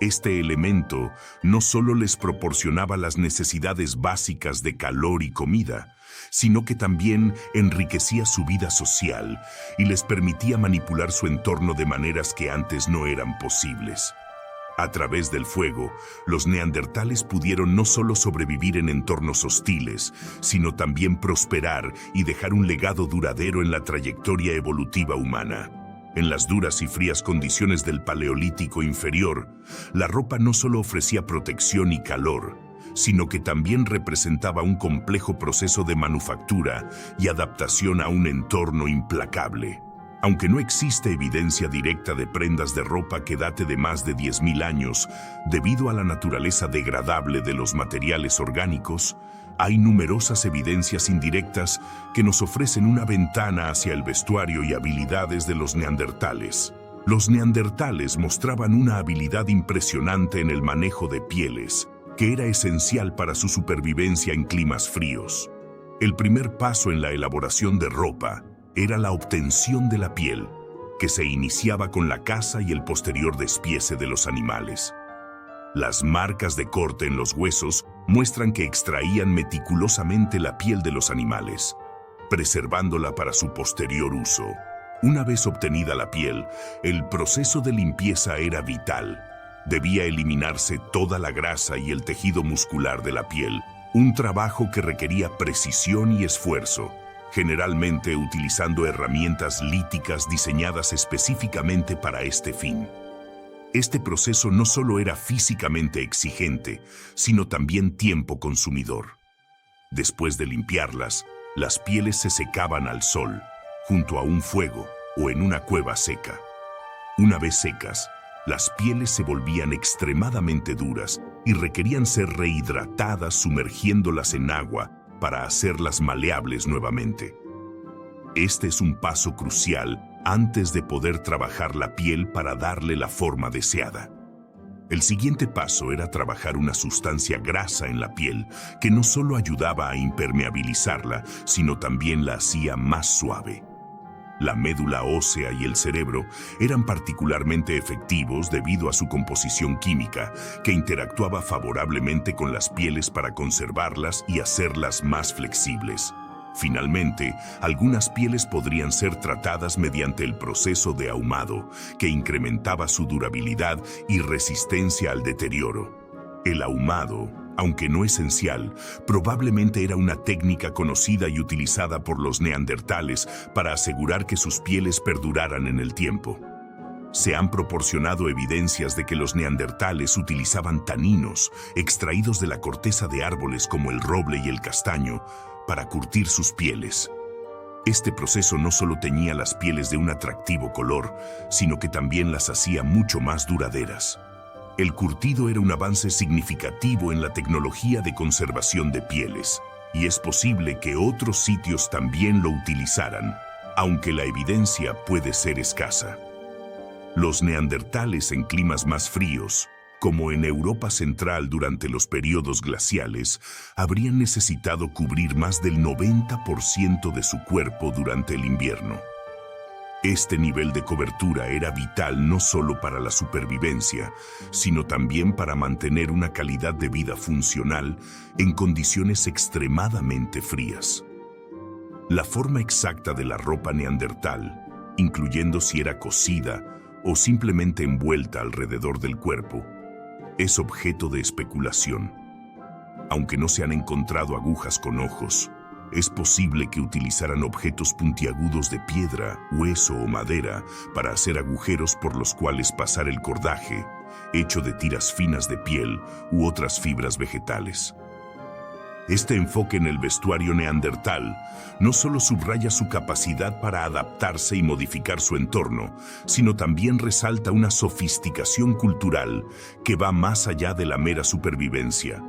Este elemento no solo les proporcionaba las necesidades básicas de calor y comida, sino que también enriquecía su vida social y les permitía manipular su entorno de maneras que antes no eran posibles. A través del fuego, los neandertales pudieron no solo sobrevivir en entornos hostiles, sino también prosperar y dejar un legado duradero en la trayectoria evolutiva humana. En las duras y frías condiciones del Paleolítico inferior, la ropa no solo ofrecía protección y calor, sino que también representaba un complejo proceso de manufactura y adaptación a un entorno implacable. Aunque no existe evidencia directa de prendas de ropa que date de más de 10.000 años, debido a la naturaleza degradable de los materiales orgánicos, hay numerosas evidencias indirectas que nos ofrecen una ventana hacia el vestuario y habilidades de los neandertales. Los neandertales mostraban una habilidad impresionante en el manejo de pieles, que era esencial para su supervivencia en climas fríos. El primer paso en la elaboración de ropa era la obtención de la piel, que se iniciaba con la caza y el posterior despiece de los animales. Las marcas de corte en los huesos muestran que extraían meticulosamente la piel de los animales, preservándola para su posterior uso. Una vez obtenida la piel, el proceso de limpieza era vital. Debía eliminarse toda la grasa y el tejido muscular de la piel, un trabajo que requería precisión y esfuerzo, generalmente utilizando herramientas líticas diseñadas específicamente para este fin. Este proceso no solo era físicamente exigente, sino también tiempo consumidor. Después de limpiarlas, las pieles se secaban al sol, junto a un fuego o en una cueva seca. Una vez secas, las pieles se volvían extremadamente duras y requerían ser rehidratadas sumergiéndolas en agua para hacerlas maleables nuevamente. Este es un paso crucial antes de poder trabajar la piel para darle la forma deseada. El siguiente paso era trabajar una sustancia grasa en la piel que no solo ayudaba a impermeabilizarla, sino también la hacía más suave. La médula ósea y el cerebro eran particularmente efectivos debido a su composición química, que interactuaba favorablemente con las pieles para conservarlas y hacerlas más flexibles. Finalmente, algunas pieles podrían ser tratadas mediante el proceso de ahumado, que incrementaba su durabilidad y resistencia al deterioro. El ahumado, aunque no esencial, probablemente era una técnica conocida y utilizada por los neandertales para asegurar que sus pieles perduraran en el tiempo. Se han proporcionado evidencias de que los neandertales utilizaban taninos, extraídos de la corteza de árboles como el roble y el castaño, para curtir sus pieles. Este proceso no solo teñía las pieles de un atractivo color, sino que también las hacía mucho más duraderas. El curtido era un avance significativo en la tecnología de conservación de pieles, y es posible que otros sitios también lo utilizaran, aunque la evidencia puede ser escasa. Los neandertales en climas más fríos, como en Europa Central durante los periodos glaciales, habrían necesitado cubrir más del 90% de su cuerpo durante el invierno. Este nivel de cobertura era vital no solo para la supervivencia, sino también para mantener una calidad de vida funcional en condiciones extremadamente frías. La forma exacta de la ropa neandertal, incluyendo si era cosida o simplemente envuelta alrededor del cuerpo, es objeto de especulación. Aunque no se han encontrado agujas con ojos, es posible que utilizaran objetos puntiagudos de piedra, hueso o madera para hacer agujeros por los cuales pasar el cordaje, hecho de tiras finas de piel u otras fibras vegetales. Este enfoque en el vestuario neandertal no solo subraya su capacidad para adaptarse y modificar su entorno, sino también resalta una sofisticación cultural que va más allá de la mera supervivencia,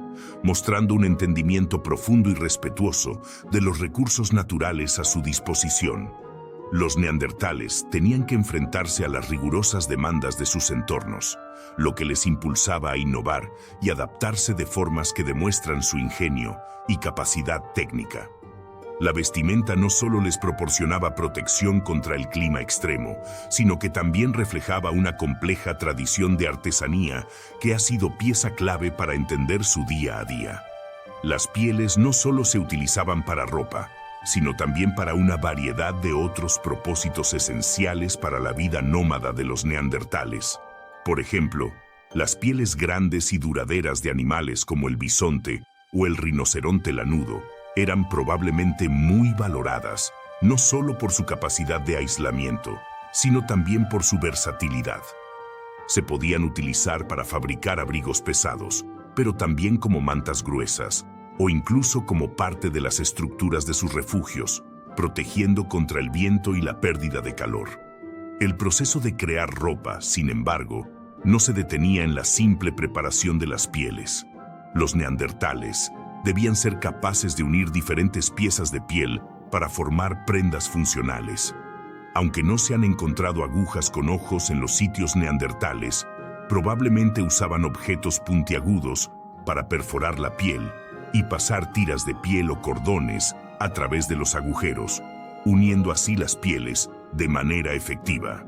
mostrando un entendimiento profundo y respetuoso de los recursos naturales a su disposición. Los neandertales tenían que enfrentarse a las rigurosas demandas de sus entornos, lo que les impulsaba a innovar y adaptarse de formas que demuestran su ingenio y capacidad técnica. La vestimenta no solo les proporcionaba protección contra el clima extremo, sino que también reflejaba una compleja tradición de artesanía que ha sido pieza clave para entender su día a día. Las pieles no solo se utilizaban para ropa, sino también para una variedad de otros propósitos esenciales para la vida nómada de los neandertales. Por ejemplo, las pieles grandes y duraderas de animales como el bisonte o el rinoceronte lanudo eran probablemente muy valoradas, no solo por su capacidad de aislamiento, sino también por su versatilidad. Se podían utilizar para fabricar abrigos pesados, pero también como mantas gruesas, o incluso como parte de las estructuras de sus refugios, protegiendo contra el viento y la pérdida de calor. El proceso de crear ropa, sin embargo, no se detenía en la simple preparación de las pieles. Los neandertales debían ser capaces de unir diferentes piezas de piel para formar prendas funcionales. Aunque no se han encontrado agujas con ojos en los sitios neandertales, probablemente usaban objetos puntiagudos para perforar la piel y pasar tiras de piel o cordones a través de los agujeros, uniendo así las pieles de manera efectiva.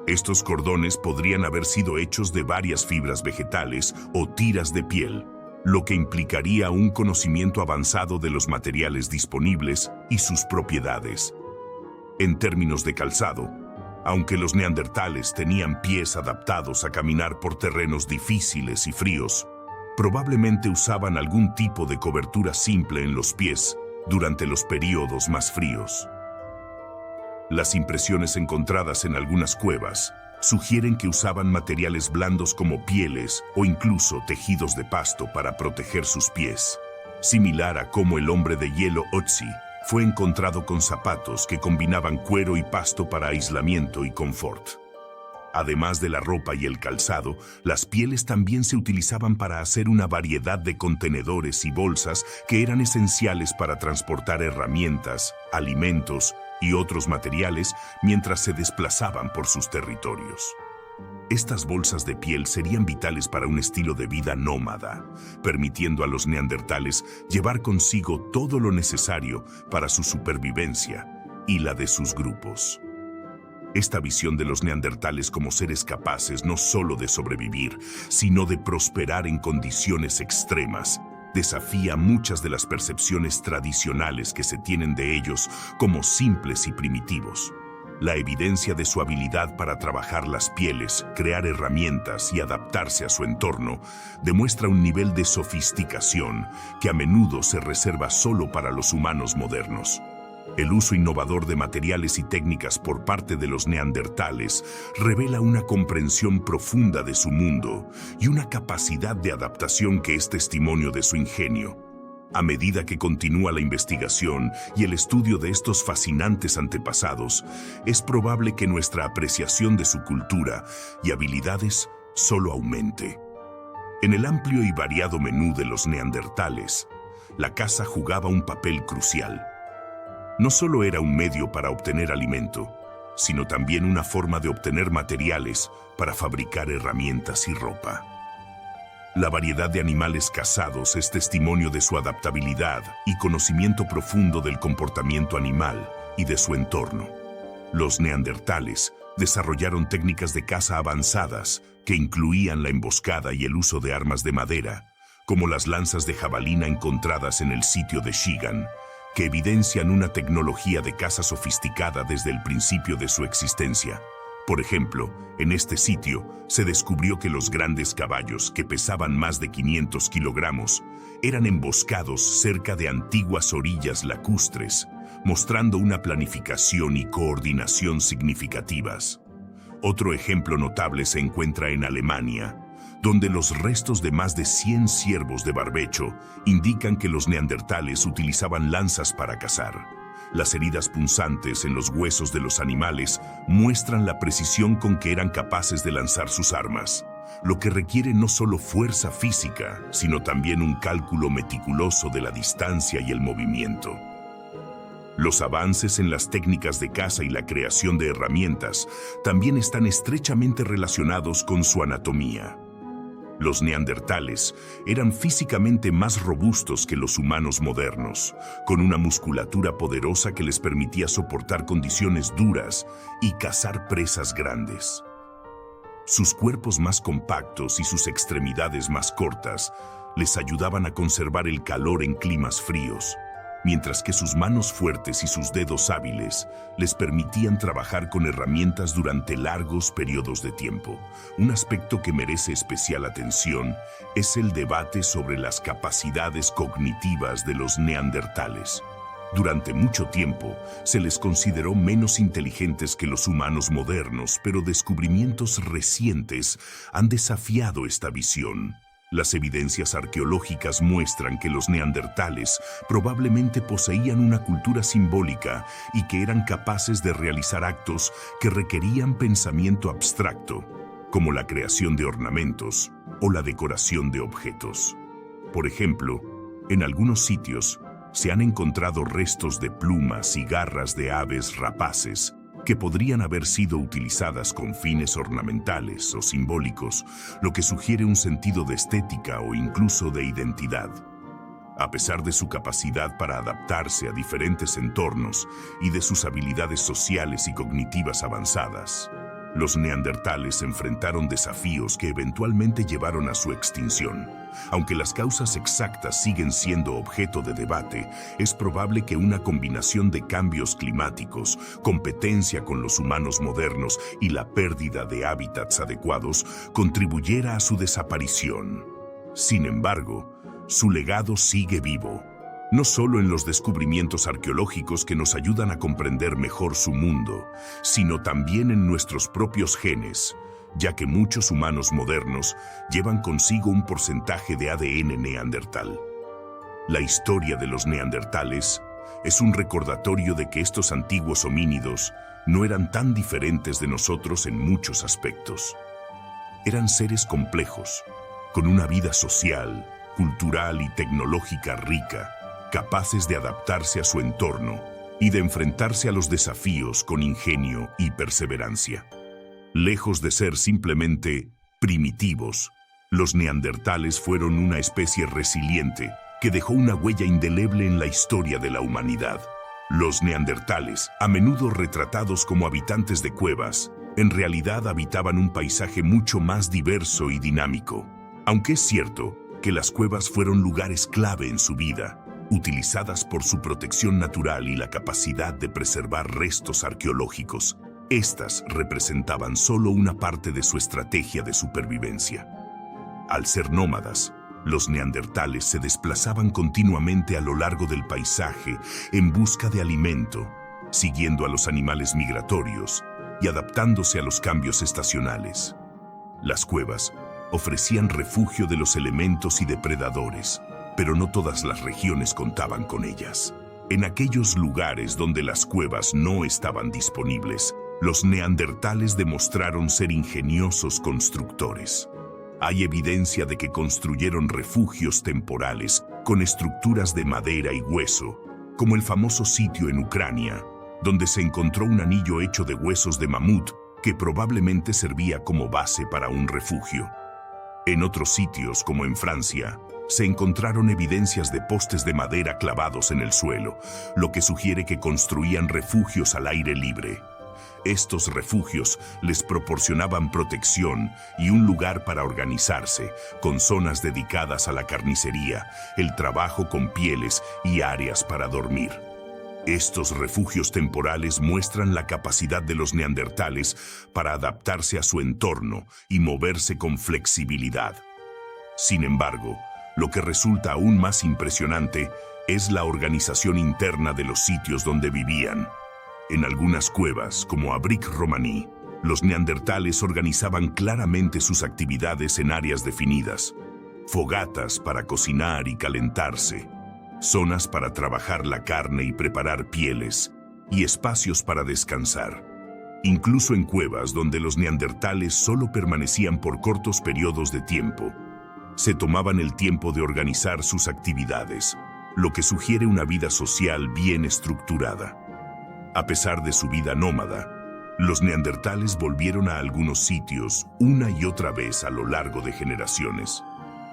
Estos cordones podrían haber sido hechos de varias fibras vegetales o tiras de piel, lo que implicaría un conocimiento avanzado de los materiales disponibles y sus propiedades. En términos de calzado, aunque los neandertales tenían pies adaptados a caminar por terrenos difíciles y fríos, probablemente usaban algún tipo de cobertura simple en los pies durante los periodos más fríos. Las impresiones encontradas en algunas cuevas sugieren que usaban materiales blandos como pieles o incluso tejidos de pasto para proteger sus pies, similar a cómo el hombre de hielo Otzi fue encontrado con zapatos que combinaban cuero y pasto para aislamiento y confort. Además de la ropa y el calzado, las pieles también se utilizaban para hacer una variedad de contenedores y bolsas que eran esenciales para transportar herramientas, alimentos y otros materiales mientras se desplazaban por sus territorios. Estas bolsas de piel serían vitales para un estilo de vida nómada, permitiendo a los neandertales llevar consigo todo lo necesario para su supervivencia y la de sus grupos. Esta visión de los neandertales como seres capaces no solo de sobrevivir, sino de prosperar en condiciones extremas, desafía muchas de las percepciones tradicionales que se tienen de ellos como simples y primitivos. La evidencia de su habilidad para trabajar las pieles, crear herramientas y adaptarse a su entorno demuestra un nivel de sofisticación que a menudo se reserva solo para los humanos modernos. El uso innovador de materiales y técnicas por parte de los neandertales revela una comprensión profunda de su mundo y una capacidad de adaptación que es testimonio de su ingenio. A medida que continúa la investigación y el estudio de estos fascinantes antepasados, es probable que nuestra apreciación de su cultura y habilidades solo aumente. En el amplio y variado menú de los neandertales, la caza jugaba un papel crucial. No solo era un medio para obtener alimento, sino también una forma de obtener materiales para fabricar herramientas y ropa. La variedad de animales cazados es testimonio de su adaptabilidad y conocimiento profundo del comportamiento animal y de su entorno. Los neandertales desarrollaron técnicas de caza avanzadas que incluían la emboscada y el uso de armas de madera, como las lanzas de jabalina encontradas en el sitio de Shigan, que evidencian una tecnología de caza sofisticada desde el principio de su existencia. Por ejemplo, en este sitio se descubrió que los grandes caballos, que pesaban más de 500 kilogramos, eran emboscados cerca de antiguas orillas lacustres, mostrando una planificación y coordinación significativas. Otro ejemplo notable se encuentra en Alemania, donde los restos de más de 100 ciervos de barbecho indican que los neandertales utilizaban lanzas para cazar. Las heridas punzantes en los huesos de los animales muestran la precisión con que eran capaces de lanzar sus armas, lo que requiere no solo fuerza física, sino también un cálculo meticuloso de la distancia y el movimiento. Los avances en las técnicas de caza y la creación de herramientas también están estrechamente relacionados con su anatomía. Los neandertales eran físicamente más robustos que los humanos modernos, con una musculatura poderosa que les permitía soportar condiciones duras y cazar presas grandes. Sus cuerpos más compactos y sus extremidades más cortas les ayudaban a conservar el calor en climas fríos, mientras que sus manos fuertes y sus dedos hábiles les permitían trabajar con herramientas durante largos periodos de tiempo. Un aspecto que merece especial atención es el debate sobre las capacidades cognitivas de los neandertales. Durante mucho tiempo se les consideró menos inteligentes que los humanos modernos, pero descubrimientos recientes han desafiado esta visión. Las evidencias arqueológicas muestran que los neandertales probablemente poseían una cultura simbólica y que eran capaces de realizar actos que requerían pensamiento abstracto, como la creación de ornamentos o la decoración de objetos. Por ejemplo, en algunos sitios se han encontrado restos de plumas y garras de aves rapaces que podrían haber sido utilizadas con fines ornamentales o simbólicos, lo que sugiere un sentido de estética o incluso de identidad. A pesar de su capacidad para adaptarse a diferentes entornos y de sus habilidades sociales y cognitivas avanzadas, los neandertales enfrentaron desafíos que eventualmente llevaron a su extinción. Aunque las causas exactas siguen siendo objeto de debate, es probable que una combinación de cambios climáticos, competencia con los humanos modernos y la pérdida de hábitats adecuados contribuyera a su desaparición. Sin embargo, su legado sigue vivo, no solo en los descubrimientos arqueológicos que nos ayudan a comprender mejor su mundo, sino también en nuestros propios genes, ya que muchos humanos modernos llevan consigo un porcentaje de ADN neandertal. La historia de los neandertales es un recordatorio de que estos antiguos homínidos no eran tan diferentes de nosotros en muchos aspectos. Eran seres complejos, con una vida social, cultural y tecnológica rica, capaces de adaptarse a su entorno y de enfrentarse a los desafíos con ingenio y perseverancia. Lejos de ser simplemente primitivos, los neandertales fueron una especie resiliente que dejó una huella indeleble en la historia de la humanidad. Los neandertales, a menudo retratados como habitantes de cuevas, en realidad habitaban un paisaje mucho más diverso y dinámico. Aunque es cierto que las cuevas fueron lugares clave en su vida, utilizadas por su protección natural y la capacidad de preservar restos arqueológicos, estas representaban solo una parte de su estrategia de supervivencia. Al ser nómadas, los neandertales se desplazaban continuamente a lo largo del paisaje en busca de alimento, siguiendo a los animales migratorios y adaptándose a los cambios estacionales. Las cuevas ofrecían refugio de los elementos y depredadores, pero no todas las regiones contaban con ellas. En aquellos lugares donde las cuevas no estaban disponibles, los neandertales demostraron ser ingeniosos constructores. Hay evidencia de que construyeron refugios temporales con estructuras de madera y hueso, como el famoso sitio en Ucrania, donde se encontró un anillo hecho de huesos de mamut que probablemente servía como base para un refugio. En otros sitios, como en Francia, se encontraron evidencias de postes de madera clavados en el suelo, lo que sugiere que construían refugios al aire libre. Estos refugios les proporcionaban protección y un lugar para organizarse, con zonas dedicadas a la carnicería, el trabajo con pieles y áreas para dormir. Estos refugios temporales muestran la capacidad de los neandertales para adaptarse a su entorno y moverse con flexibilidad. Sin embargo, lo que resulta aún más impresionante es la organización interna de los sitios donde vivían. En algunas cuevas, como Abric Romaní, los neandertales organizaban claramente sus actividades en áreas definidas: fogatas para cocinar y calentarse, zonas para trabajar la carne y preparar pieles, y espacios para descansar. Incluso en cuevas donde los neandertales solo permanecían por cortos periodos de tiempo, se tomaban el tiempo de organizar sus actividades, lo que sugiere una vida social bien estructurada. A pesar de su vida nómada, los neandertales volvieron a algunos sitios una y otra vez a lo largo de generaciones.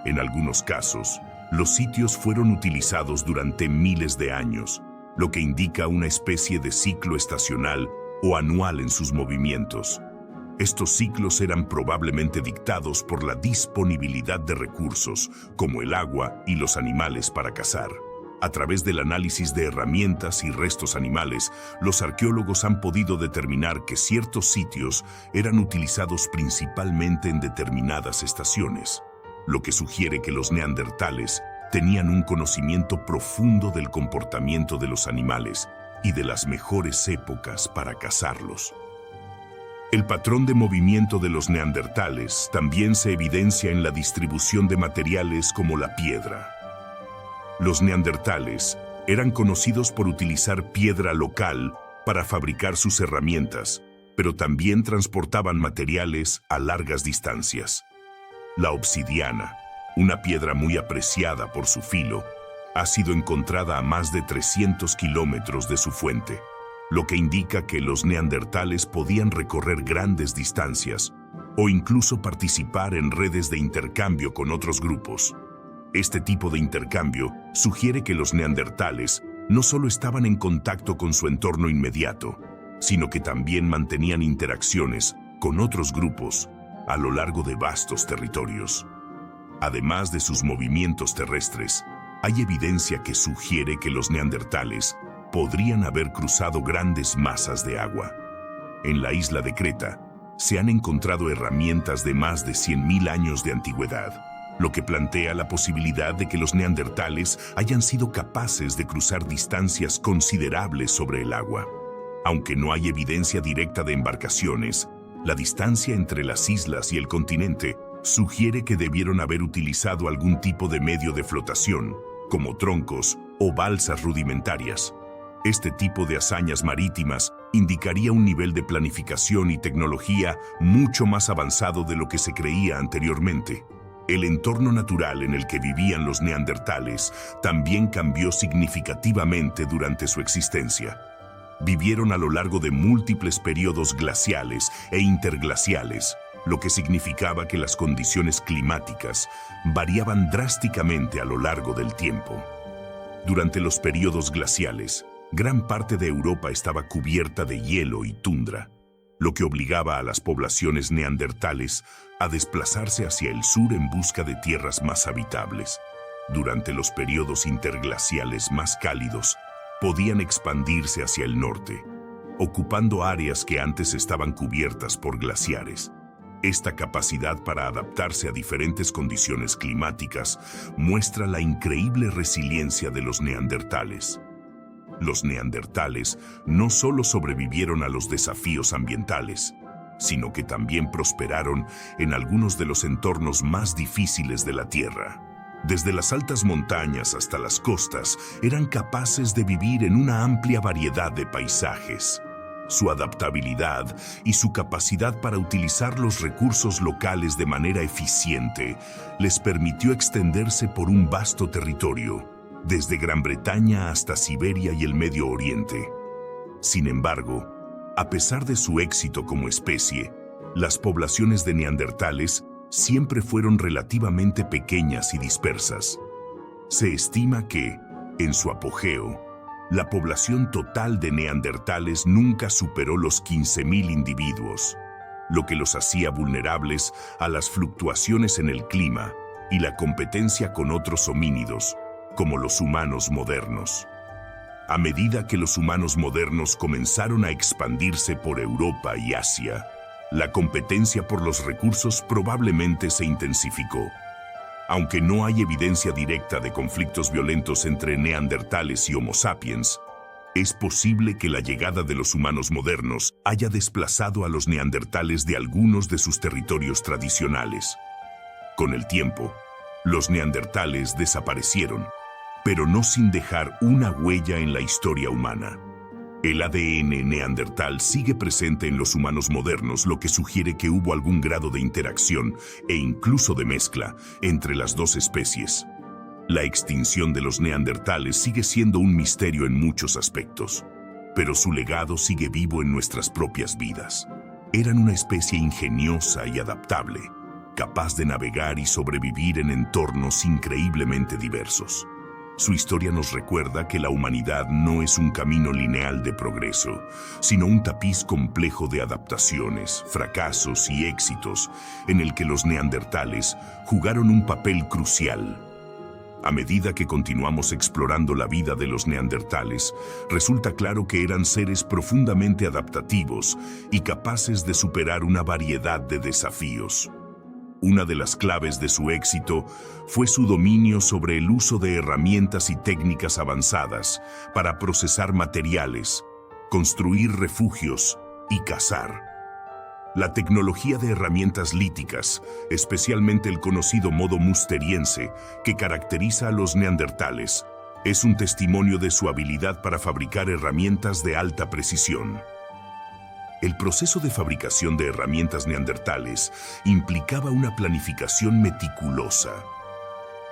En algunos casos, los sitios fueron utilizados durante miles de años, lo que indica una especie de ciclo estacional o anual en sus movimientos. Estos ciclos eran probablemente dictados por la disponibilidad de recursos, como el agua y los animales para cazar. A través del análisis de herramientas y restos animales, los arqueólogos han podido determinar que ciertos sitios eran utilizados principalmente en determinadas estaciones, lo que sugiere que los neandertales tenían un conocimiento profundo del comportamiento de los animales y de las mejores épocas para cazarlos. El patrón de movimiento de los neandertales también se evidencia en la distribución de materiales como la piedra. Los neandertales eran conocidos por utilizar piedra local para fabricar sus herramientas, pero también transportaban materiales a largas distancias. La obsidiana, una piedra muy apreciada por su filo, ha sido encontrada a más de 300 kilómetros de su fuente, lo que indica que los neandertales podían recorrer grandes distancias o incluso participar en redes de intercambio con otros grupos. Este tipo de intercambio sugiere que los neandertales no solo estaban en contacto con su entorno inmediato, sino que también mantenían interacciones con otros grupos a lo largo de vastos territorios. Además de sus movimientos terrestres, hay evidencia que sugiere que los neandertales podrían haber cruzado grandes masas de agua. En la isla de Creta, se han encontrado herramientas de más de 100.000 años de antigüedad, lo que plantea la posibilidad de que los neandertales hayan sido capaces de cruzar distancias considerables sobre el agua. Aunque no hay evidencia directa de embarcaciones, la distancia entre las islas y el continente sugiere que debieron haber utilizado algún tipo de medio de flotación, como troncos o balsas rudimentarias. Este tipo de hazañas marítimas indicaría un nivel de planificación y tecnología mucho más avanzado de lo que se creía anteriormente. El entorno natural en el que vivían los neandertales también cambió significativamente durante su existencia. Vivieron a lo largo de múltiples periodos glaciales e interglaciales, lo que significaba que las condiciones climáticas variaban drásticamente a lo largo del tiempo. Durante los periodos glaciales, gran parte de Europa estaba cubierta de hielo y tundra, lo que obligaba a las poblaciones neandertales a desplazarse hacia el sur en busca de tierras más habitables. Durante los periodos interglaciales más cálidos, podían expandirse hacia el norte, ocupando áreas que antes estaban cubiertas por glaciares. Esta capacidad para adaptarse a diferentes condiciones climáticas muestra la increíble resiliencia de los neandertales. Los neandertales no solo sobrevivieron a los desafíos ambientales, sino que también prosperaron en algunos de los entornos más difíciles de la Tierra. Desde las altas montañas hasta las costas, eran capaces de vivir en una amplia variedad de paisajes. Su adaptabilidad y su capacidad para utilizar los recursos locales de manera eficiente les permitió extenderse por un vasto territorio, desde Gran Bretaña hasta Siberia y el Medio Oriente. Sin embargo, a pesar de su éxito como especie, las poblaciones de neandertales siempre fueron relativamente pequeñas y dispersas. Se estima que, en su apogeo, la población total de neandertales nunca superó los 15.000 individuos, lo que los hacía vulnerables a las fluctuaciones en el clima y la competencia con otros homínidos, como los humanos modernos. A medida que los humanos modernos comenzaron a expandirse por Europa y Asia, la competencia por los recursos probablemente se intensificó. Aunque no hay evidencia directa de conflictos violentos entre neandertales y Homo sapiens, es posible que la llegada de los humanos modernos haya desplazado a los neandertales de algunos de sus territorios tradicionales. Con el tiempo, los neandertales desaparecieron, pero no sin dejar una huella en la historia humana. El ADN neandertal sigue presente en los humanos modernos, lo que sugiere que hubo algún grado de interacción e incluso de mezcla entre las dos especies. La extinción de los neandertales sigue siendo un misterio en muchos aspectos, pero su legado sigue vivo en nuestras propias vidas. Eran una especie ingeniosa y adaptable, capaz de navegar y sobrevivir en entornos increíblemente diversos. Su historia nos recuerda que la humanidad no es un camino lineal de progreso, sino un tapiz complejo de adaptaciones, fracasos y éxitos en el que los neandertales jugaron un papel crucial. A medida que continuamos explorando la vida de los neandertales, resulta claro que eran seres profundamente adaptativos y capaces de superar una variedad de desafíos. Una de las claves de su éxito fue su dominio sobre el uso de herramientas y técnicas avanzadas para procesar materiales, construir refugios y cazar. La tecnología de herramientas líticas, especialmente el conocido modo musteriense que caracteriza a los neandertales, es un testimonio de su habilidad para fabricar herramientas de alta precisión. El proceso de fabricación de herramientas neandertales implicaba una planificación meticulosa.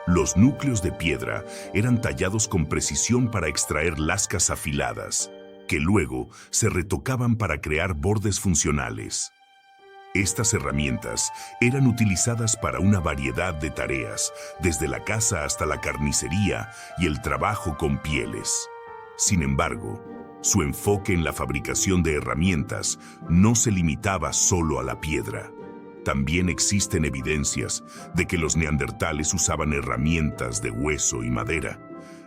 Los núcleos de piedra eran tallados con precisión para extraer lascas afiladas, que luego se retocaban para crear bordes funcionales. Estas herramientas eran utilizadas para una variedad de tareas, desde la caza hasta la carnicería y el trabajo con pieles. Sin embargo, su enfoque en la fabricación de herramientas no se limitaba solo a la piedra. También existen evidencias de que los neandertales usaban herramientas de hueso y madera.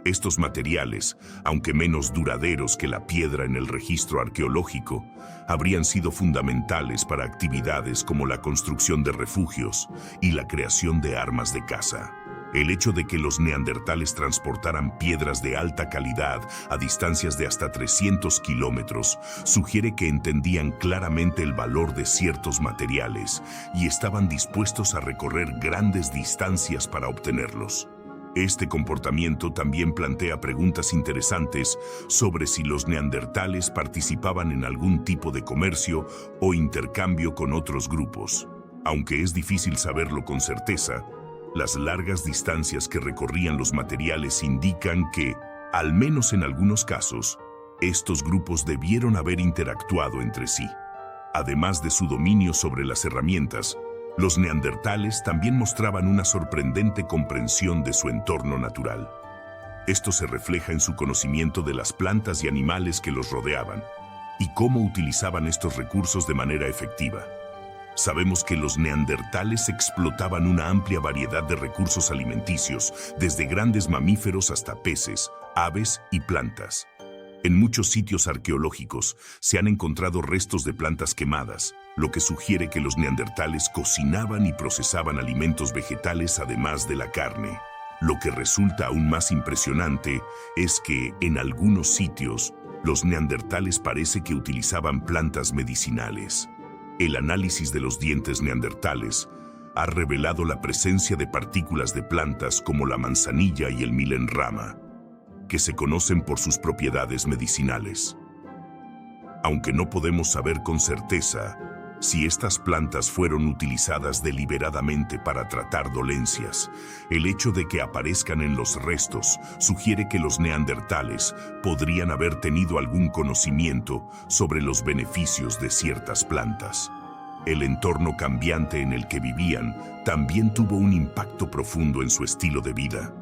Estos materiales, aunque menos duraderos que la piedra en el registro arqueológico, habrían sido fundamentales para actividades como la construcción de refugios y la creación de armas de caza. El hecho de que los neandertales transportaran piedras de alta calidad a distancias de hasta 300 kilómetros sugiere que entendían claramente el valor de ciertos materiales y estaban dispuestos a recorrer grandes distancias para obtenerlos. Este comportamiento también plantea preguntas interesantes sobre si los neandertales participaban en algún tipo de comercio o intercambio con otros grupos. Aunque es difícil saberlo con certeza, las largas distancias que recorrían los materiales indican que, al menos en algunos casos, estos grupos debieron haber interactuado entre sí. Además de su dominio sobre las herramientas, los neandertales también mostraban una sorprendente comprensión de su entorno natural. Esto se refleja en su conocimiento de las plantas y animales que los rodeaban y cómo utilizaban estos recursos de manera efectiva. Sabemos que los neandertales explotaban una amplia variedad de recursos alimenticios, desde grandes mamíferos hasta peces, aves y plantas. En muchos sitios arqueológicos se han encontrado restos de plantas quemadas, lo que sugiere que los neandertales cocinaban y procesaban alimentos vegetales además de la carne. Lo que resulta aún más impresionante es que, en algunos sitios, los neandertales parece que utilizaban plantas medicinales. El análisis de los dientes neandertales ha revelado la presencia de partículas de plantas como la manzanilla y el milenrama, que se conocen por sus propiedades medicinales. Aunque no podemos saber con certeza si estas plantas fueron utilizadas deliberadamente para tratar dolencias, el hecho de que aparezcan en los restos sugiere que los neandertales podrían haber tenido algún conocimiento sobre los beneficios de ciertas plantas. El entorno cambiante en el que vivían también tuvo un impacto profundo en su estilo de vida.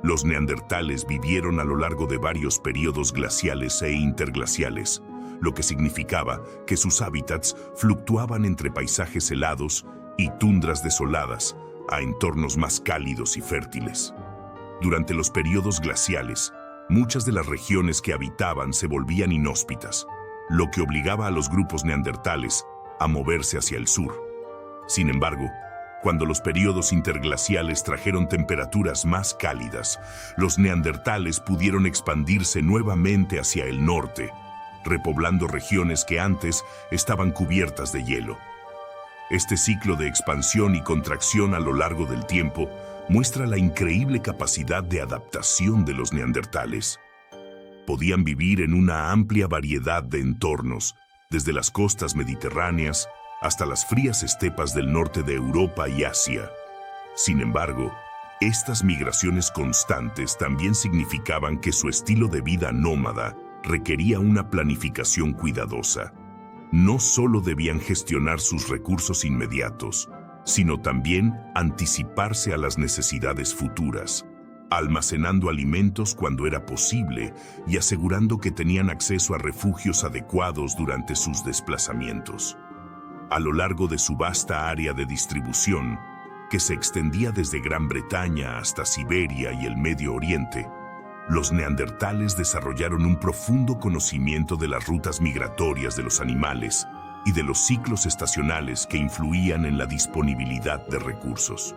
Los neandertales vivieron a lo largo de varios periodos glaciales e interglaciales, lo que significaba que sus hábitats fluctuaban entre paisajes helados y tundras desoladas a entornos más cálidos y fértiles. Durante los periodos glaciales, muchas de las regiones que habitaban se volvían inhóspitas, lo que obligaba a los grupos neandertales a moverse hacia el sur. Sin embargo, cuando los periodos interglaciales trajeron temperaturas más cálidas, los neandertales pudieron expandirse nuevamente hacia el norte, repoblando regiones que antes estaban cubiertas de hielo. Este ciclo de expansión y contracción a lo largo del tiempo muestra la increíble capacidad de adaptación de los neandertales. Podían vivir en una amplia variedad de entornos, desde las costas mediterráneas hasta las frías estepas del norte de Europa y Asia. Sin embargo, estas migraciones constantes también significaban que su estilo de vida nómada requería una planificación cuidadosa. No solo debían gestionar sus recursos inmediatos, sino también anticiparse a las necesidades futuras, almacenando alimentos cuando era posible y asegurando que tenían acceso a refugios adecuados durante sus desplazamientos. A lo largo de su vasta área de distribución, que se extendía desde Gran Bretaña hasta Siberia y el Medio Oriente, los neandertales desarrollaron un profundo conocimiento de las rutas migratorias de los animales y de los ciclos estacionales que influían en la disponibilidad de recursos.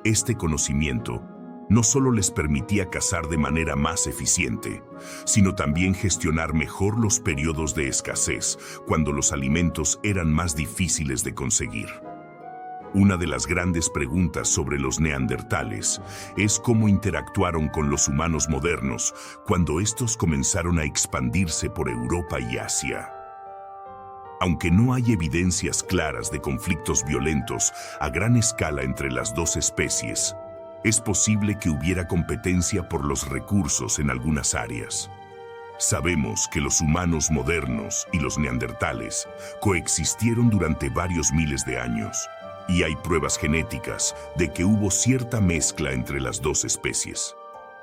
Este conocimiento no solo les permitía cazar de manera más eficiente, sino también gestionar mejor los periodos de escasez cuando los alimentos eran más difíciles de conseguir. Una de las grandes preguntas sobre los neandertales es cómo interactuaron con los humanos modernos cuando estos comenzaron a expandirse por Europa y Asia. Aunque no hay evidencias claras de conflictos violentos a gran escala entre las dos especies, es posible que hubiera competencia por los recursos en algunas áreas. Sabemos que los humanos modernos y los neandertales coexistieron durante varios miles de años, y hay pruebas genéticas de que hubo cierta mezcla entre las dos especies.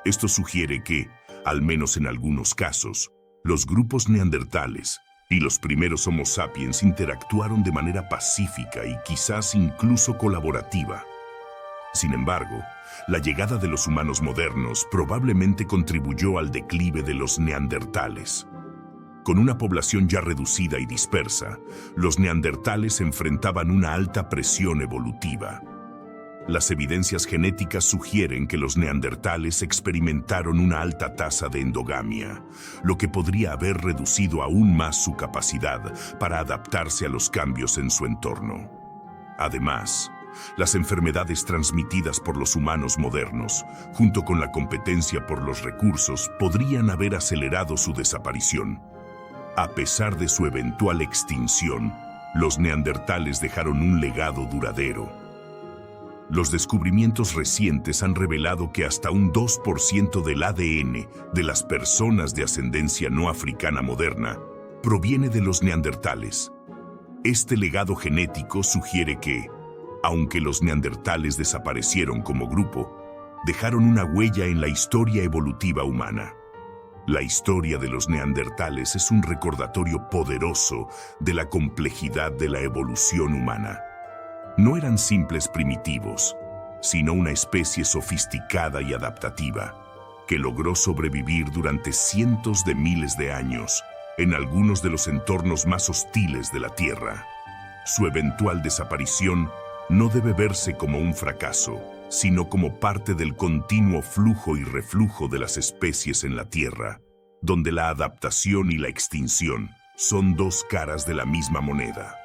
Esto sugiere que, al menos en algunos casos, los grupos neandertales y los primeros Homo sapiens interactuaron de manera pacífica y quizás incluso colaborativa. Sin embargo, la llegada de los humanos modernos probablemente contribuyó al declive de los neandertales. Con una población ya reducida y dispersa, los neandertales enfrentaban una alta presión evolutiva. Las evidencias genéticas sugieren que los neandertales experimentaron una alta tasa de endogamia, lo que podría haber reducido aún más su capacidad para adaptarse a los cambios en su entorno. Además, las enfermedades transmitidas por los humanos modernos, junto con la competencia por los recursos, podrían haber acelerado su desaparición. A pesar de su eventual extinción, los neandertales dejaron un legado duradero. Los descubrimientos recientes han revelado que hasta un 2% del ADN de las personas de ascendencia no africana moderna proviene de los neandertales. Este legado genético sugiere que, aunque los neandertales desaparecieron como grupo, dejaron una huella en la historia evolutiva humana. La historia de los neandertales es un recordatorio poderoso de la complejidad de la evolución humana. No eran simples primitivos, sino una especie sofisticada y adaptativa, que logró sobrevivir durante cientos de miles de años en algunos de los entornos más hostiles de la Tierra. Su eventual desaparición no debe verse como un fracaso, sino como parte del continuo flujo y reflujo de las especies en la Tierra, donde la adaptación y la extinción son dos caras de la misma moneda.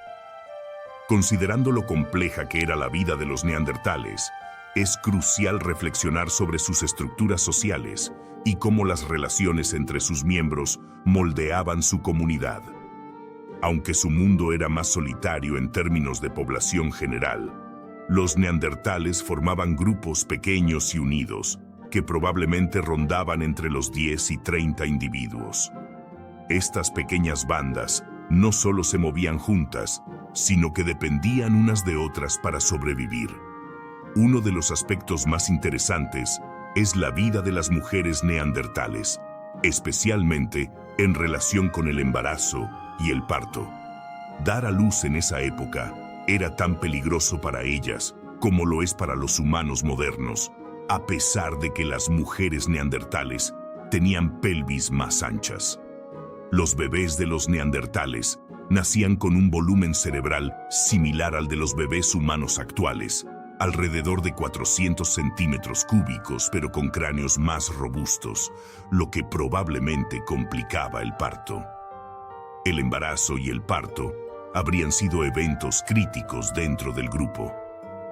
Considerando lo compleja que era la vida de los neandertales, es crucial reflexionar sobre sus estructuras sociales y cómo las relaciones entre sus miembros moldeaban su comunidad. Aunque su mundo era más solitario en términos de población general, los neandertales formaban grupos pequeños y unidos, que probablemente rondaban entre los 10 y 30 individuos. Estas pequeñas bandas no solo se movían juntas, sino que dependían unas de otras para sobrevivir. Uno de los aspectos más interesantes es la vida de las mujeres neandertales, especialmente en relación con el embarazo y el parto. Dar a luz en esa época era tan peligroso para ellas como lo es para los humanos modernos, a pesar de que las mujeres neandertales tenían pelvis más anchas. Los bebés de los neandertales nacían con un volumen cerebral similar al de los bebés humanos actuales, alrededor de 400 centímetros cúbicos, pero con cráneos más robustos, lo que probablemente complicaba el parto. El embarazo y el parto habrían sido eventos críticos dentro del grupo.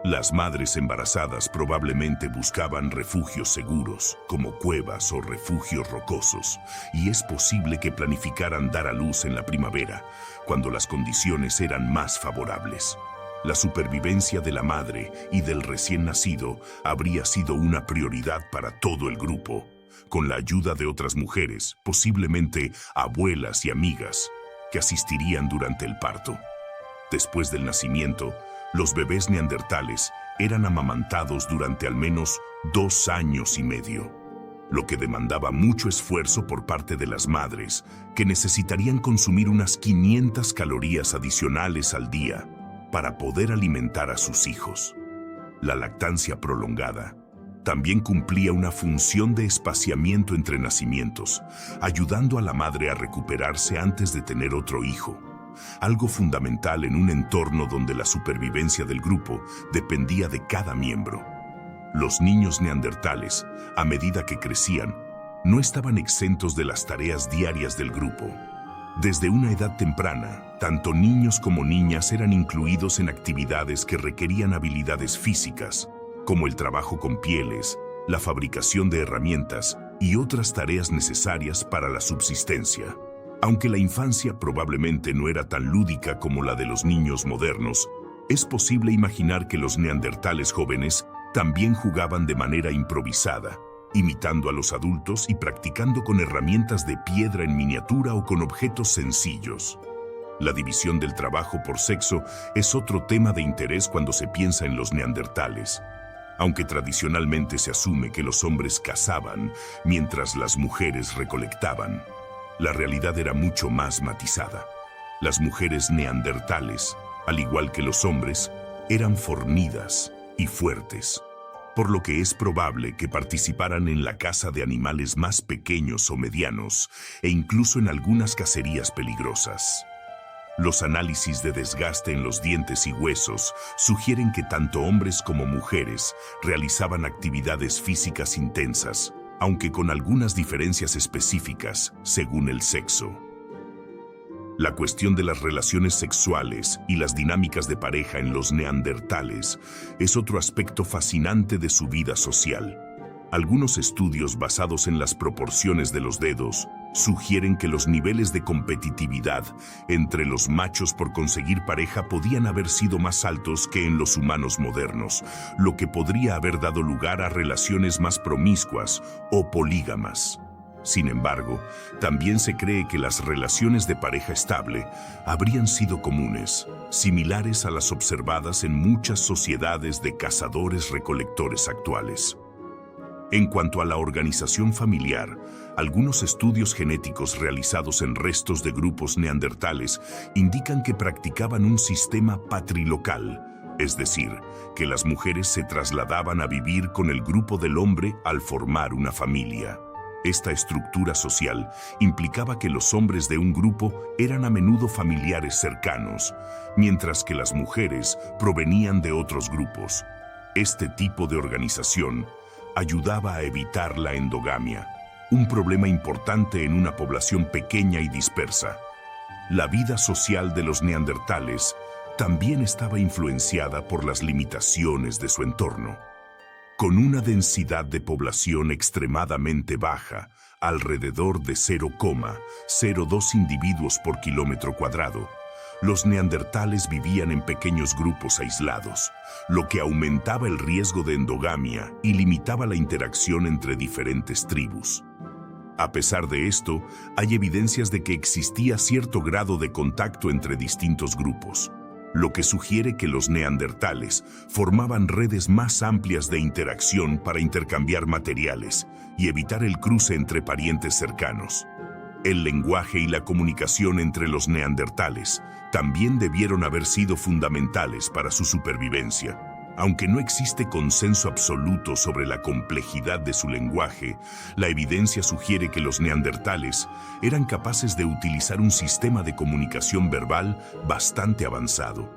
Las madres embarazadas probablemente buscaban refugios seguros, como cuevas o refugios rocosos, y es posible que planificaran dar a luz en la primavera, cuando las condiciones eran más favorables. La supervivencia de la madre y del recién nacido habría sido una prioridad para todo el grupo, con la ayuda de otras mujeres, posiblemente abuelas y amigas, que asistirían durante el parto. Después del nacimiento, los bebés neandertales eran amamantados durante al menos 2 años y medio, lo que demandaba mucho esfuerzo por parte de las madres, que necesitarían consumir unas 500 calorías adicionales al día para poder alimentar a sus hijos. La lactancia prolongada también cumplía una función de espaciamiento entre nacimientos, ayudando a la madre a recuperarse antes de tener otro hijo, algo fundamental en un entorno donde la supervivencia del grupo dependía de cada miembro. Los niños neandertales, a medida que crecían, no estaban exentos de las tareas diarias del grupo. Desde una edad temprana, tanto niños como niñas eran incluidos en actividades que requerían habilidades físicas, como el trabajo con pieles, la fabricación de herramientas y otras tareas necesarias para la subsistencia. Aunque la infancia probablemente no era tan lúdica como la de los niños modernos, es posible imaginar que los neandertales jóvenes también jugaban de manera improvisada, imitando a los adultos y practicando con herramientas de piedra en miniatura o con objetos sencillos. La división del trabajo por sexo es otro tema de interés cuando se piensa en los neandertales. Aunque tradicionalmente se asume que los hombres cazaban mientras las mujeres recolectaban, la realidad era mucho más matizada. Las mujeres neandertales, al igual que los hombres, eran fornidas y fuertes, por lo que es probable que participaran en la caza de animales más pequeños o medianos e incluso en algunas cacerías peligrosas. Los análisis de desgaste en los dientes y huesos sugieren que tanto hombres como mujeres realizaban actividades físicas intensas, aunque con algunas diferencias específicas según el sexo. La cuestión de las relaciones sexuales y las dinámicas de pareja en los neandertales es otro aspecto fascinante de su vida social. Algunos estudios basados en las proporciones de los dedos sugieren que los niveles de competitividad entre los machos por conseguir pareja podían haber sido más altos que en los humanos modernos, lo que podría haber dado lugar a relaciones más promiscuas o polígamas. Sin embargo, también se cree que las relaciones de pareja estable habrían sido comunes, similares a las observadas en muchas sociedades de cazadores-recolectores actuales. En cuanto a la organización familiar, algunos estudios genéticos realizados en restos de grupos neandertales indican que practicaban un sistema patrilocal, es decir, que las mujeres se trasladaban a vivir con el grupo del hombre al formar una familia. Esta estructura social implicaba que los hombres de un grupo eran a menudo familiares cercanos, mientras que las mujeres provenían de otros grupos. Este tipo de organización ayudaba a evitar la endogamia, un problema importante en una población pequeña y dispersa. La vida social de los neandertales también estaba influenciada por las limitaciones de su entorno. Con una densidad de población extremadamente baja, alrededor de 0,02 individuos por kilómetro cuadrado, los neandertales vivían en pequeños grupos aislados, lo que aumentaba el riesgo de endogamia y limitaba la interacción entre diferentes tribus. A pesar de esto, hay evidencias de que existía cierto grado de contacto entre distintos grupos, lo que sugiere que los neandertales formaban redes más amplias de interacción para intercambiar materiales y evitar el cruce entre parientes cercanos. El lenguaje y la comunicación entre los neandertales también debieron haber sido fundamentales para su supervivencia. Aunque no existe consenso absoluto sobre la complejidad de su lenguaje, la evidencia sugiere que los neandertales eran capaces de utilizar un sistema de comunicación verbal bastante avanzado.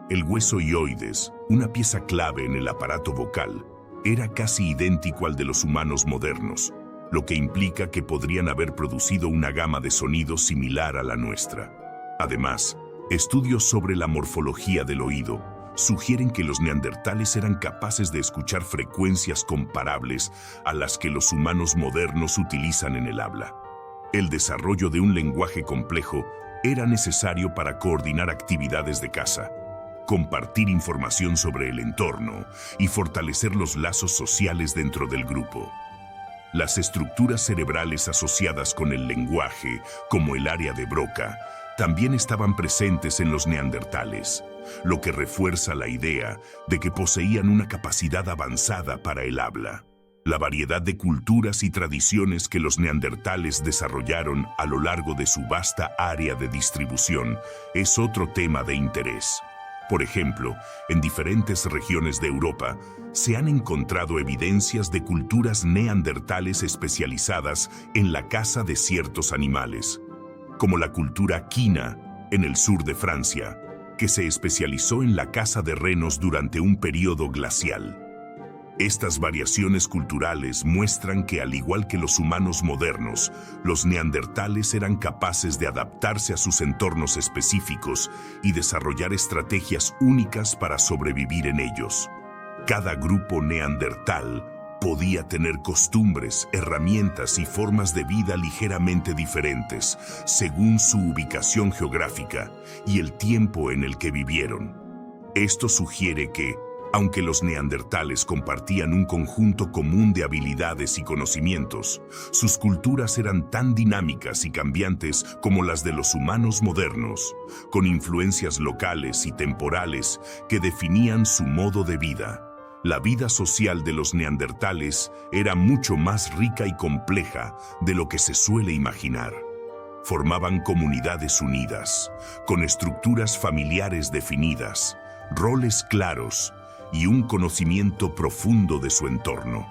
El hueso hioides, una pieza clave en el aparato vocal, era casi idéntico al de los humanos modernos, lo que implica que podrían haber producido una gama de sonidos similar a la nuestra. Además, estudios sobre la morfología del oído sugieren que los neandertales eran capaces de escuchar frecuencias comparables a las que los humanos modernos utilizan en el habla. El desarrollo de un lenguaje complejo era necesario para coordinar actividades de caza, compartir información sobre el entorno y fortalecer los lazos sociales dentro del grupo. Las estructuras cerebrales asociadas con el lenguaje, como el área de Broca, también estaban presentes en los neandertales, lo que refuerza la idea de que poseían una capacidad avanzada para el habla. La variedad de culturas y tradiciones que los neandertales desarrollaron a lo largo de su vasta área de distribución es otro tema de interés. Por ejemplo, en diferentes regiones de Europa se han encontrado evidencias de culturas neandertales especializadas en la caza de ciertos animales, como la cultura quina en el sur de Francia, que se especializó en la caza de renos durante un periodo glacial. Estas variaciones culturales muestran que, al igual que los humanos modernos, los neandertales eran capaces de adaptarse a sus entornos específicos y desarrollar estrategias únicas para sobrevivir en ellos. Cada grupo neandertal podía tener costumbres, herramientas y formas de vida ligeramente diferentes según su ubicación geográfica y el tiempo en el que vivieron. Esto sugiere que, aunque los neandertales compartían un conjunto común de habilidades y conocimientos, sus culturas eran tan dinámicas y cambiantes como las de los humanos modernos, con influencias locales y temporales que definían su modo de vida. La vida social de los neandertales era mucho más rica y compleja de lo que se suele imaginar. Formaban comunidades unidas, con estructuras familiares definidas, roles claros y un conocimiento profundo de su entorno.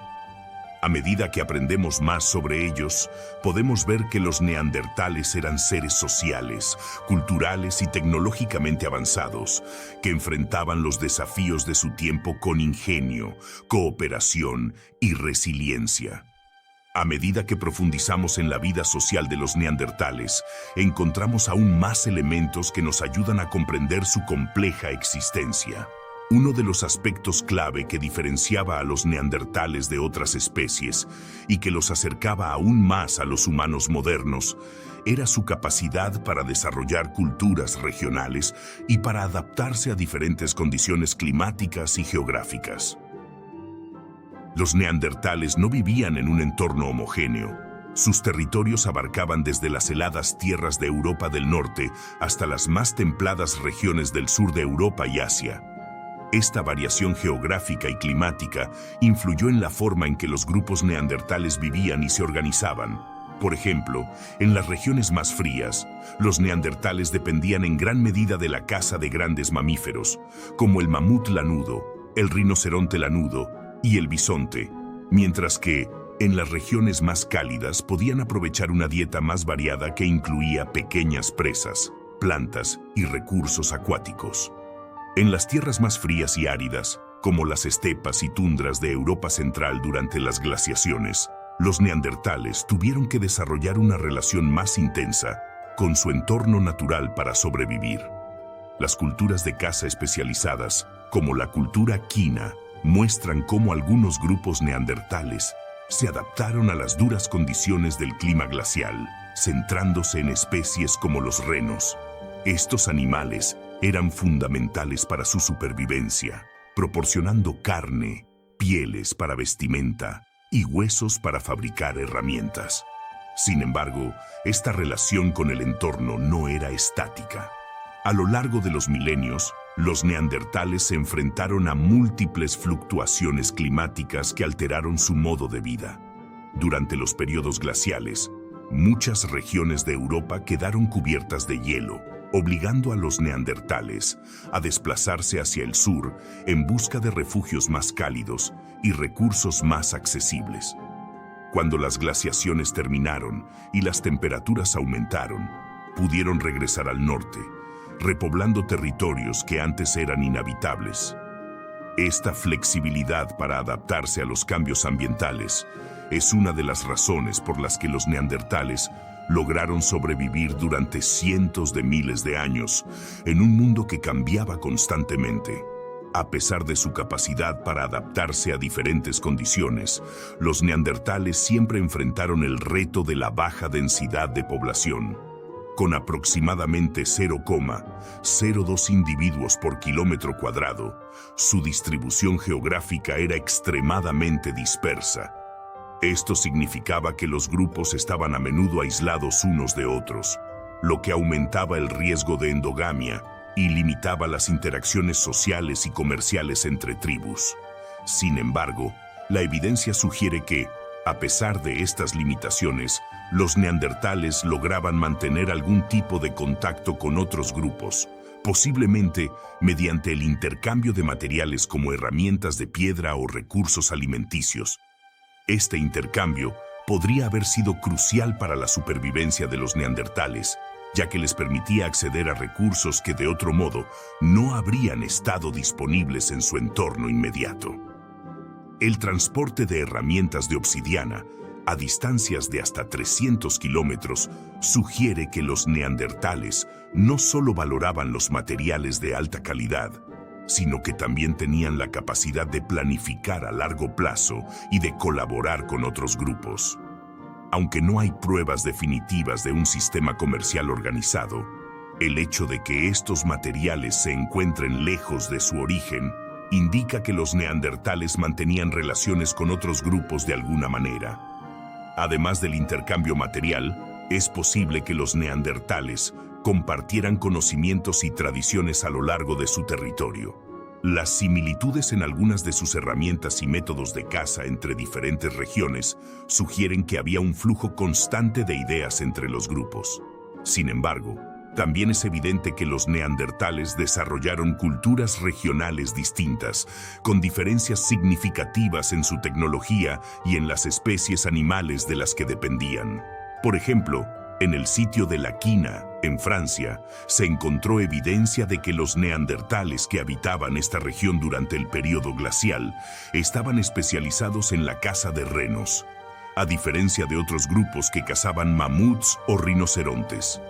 A medida que aprendemos más sobre ellos, podemos ver que los neandertales eran seres sociales, culturales y tecnológicamente avanzados, que enfrentaban los desafíos de su tiempo con ingenio, cooperación y resiliencia. A medida que profundizamos en la vida social de los neandertales, encontramos aún más elementos que nos ayudan a comprender su compleja existencia. Uno de los aspectos clave que diferenciaba a los neandertales de otras especies y que los acercaba aún más a los humanos modernos era su capacidad para desarrollar culturas regionales y para adaptarse a diferentes condiciones climáticas y geográficas. Los neandertales no vivían en un entorno homogéneo. Sus territorios abarcaban desde las heladas tierras de Europa del Norte hasta las más templadas regiones del sur de Europa y Asia. Esta variación geográfica y climática influyó en la forma en que los grupos neandertales vivían y se organizaban. Por ejemplo, en las regiones más frías, los neandertales dependían en gran medida de la caza de grandes mamíferos, como el mamut lanudo, el rinoceronte lanudo y el bisonte, mientras que, en las regiones más cálidas, podían aprovechar una dieta más variada que incluía pequeñas presas, plantas y recursos acuáticos. En las tierras más frías y áridas, como las estepas y tundras de Europa Central durante las glaciaciones, los neandertales tuvieron que desarrollar una relación más intensa con su entorno natural para sobrevivir. Las culturas de caza especializadas, como la cultura quina, muestran cómo algunos grupos neandertales se adaptaron a las duras condiciones del clima glacial, centrándose en especies como los renos. Estos animales eran fundamentales para su supervivencia, proporcionando carne, pieles para vestimenta y huesos para fabricar herramientas. Sin embargo, esta relación con el entorno no era estática. A lo largo de los milenios, los neandertales se enfrentaron a múltiples fluctuaciones climáticas que alteraron su modo de vida. Durante los periodos glaciales, muchas regiones de Europa quedaron cubiertas de hielo, obligando a los neandertales a desplazarse hacia el sur en busca de refugios más cálidos y recursos más accesibles. Cuando las glaciaciones terminaron y las temperaturas aumentaron, pudieron regresar al norte, repoblando territorios que antes eran inhabitables. Esta flexibilidad para adaptarse a los cambios ambientales es una de las razones por las que los neandertales lograron sobrevivir durante cientos de miles de años en un mundo que cambiaba constantemente. A pesar de su capacidad para adaptarse a diferentes condiciones, los neandertales siempre enfrentaron el reto de la baja densidad de población. Con aproximadamente 0,02 individuos por kilómetro cuadrado, su distribución geográfica era extremadamente dispersa. Esto significaba que los grupos estaban a menudo aislados unos de otros, lo que aumentaba el riesgo de endogamia y limitaba las interacciones sociales y comerciales entre tribus. Sin embargo, la evidencia sugiere que, a pesar de estas limitaciones, los neandertales lograban mantener algún tipo de contacto con otros grupos, posiblemente mediante el intercambio de materiales como herramientas de piedra o recursos alimenticios. Este intercambio podría haber sido crucial para la supervivencia de los neandertales, ya que les permitía acceder a recursos que de otro modo no habrían estado disponibles en su entorno inmediato. El transporte de herramientas de obsidiana a distancias de hasta 300 kilómetros sugiere que los neandertales no solo valoraban los materiales de alta calidad, sino que también tenían la capacidad de planificar a largo plazo y de colaborar con otros grupos. Aunque no hay pruebas definitivas de un sistema comercial organizado, el hecho de que estos materiales se encuentren lejos de su origen indica que los neandertales mantenían relaciones con otros grupos de alguna manera. Además del intercambio material, es posible que los neandertales compartieran conocimientos y tradiciones a lo largo de su territorio. Las similitudes en algunas de sus herramientas y métodos de caza entre diferentes regiones sugieren que había un flujo constante de ideas entre los grupos. Sin embargo, también es evidente que los neandertales desarrollaron culturas regionales distintas, con diferencias significativas en su tecnología y en las especies animales de las que dependían. Por ejemplo, en el sitio de La Quina, en Francia, se encontró evidencia de que los neandertales que habitaban esta región durante el período glacial estaban especializados en la caza de renos, a diferencia de otros grupos que cazaban mamuts o rinocerontes.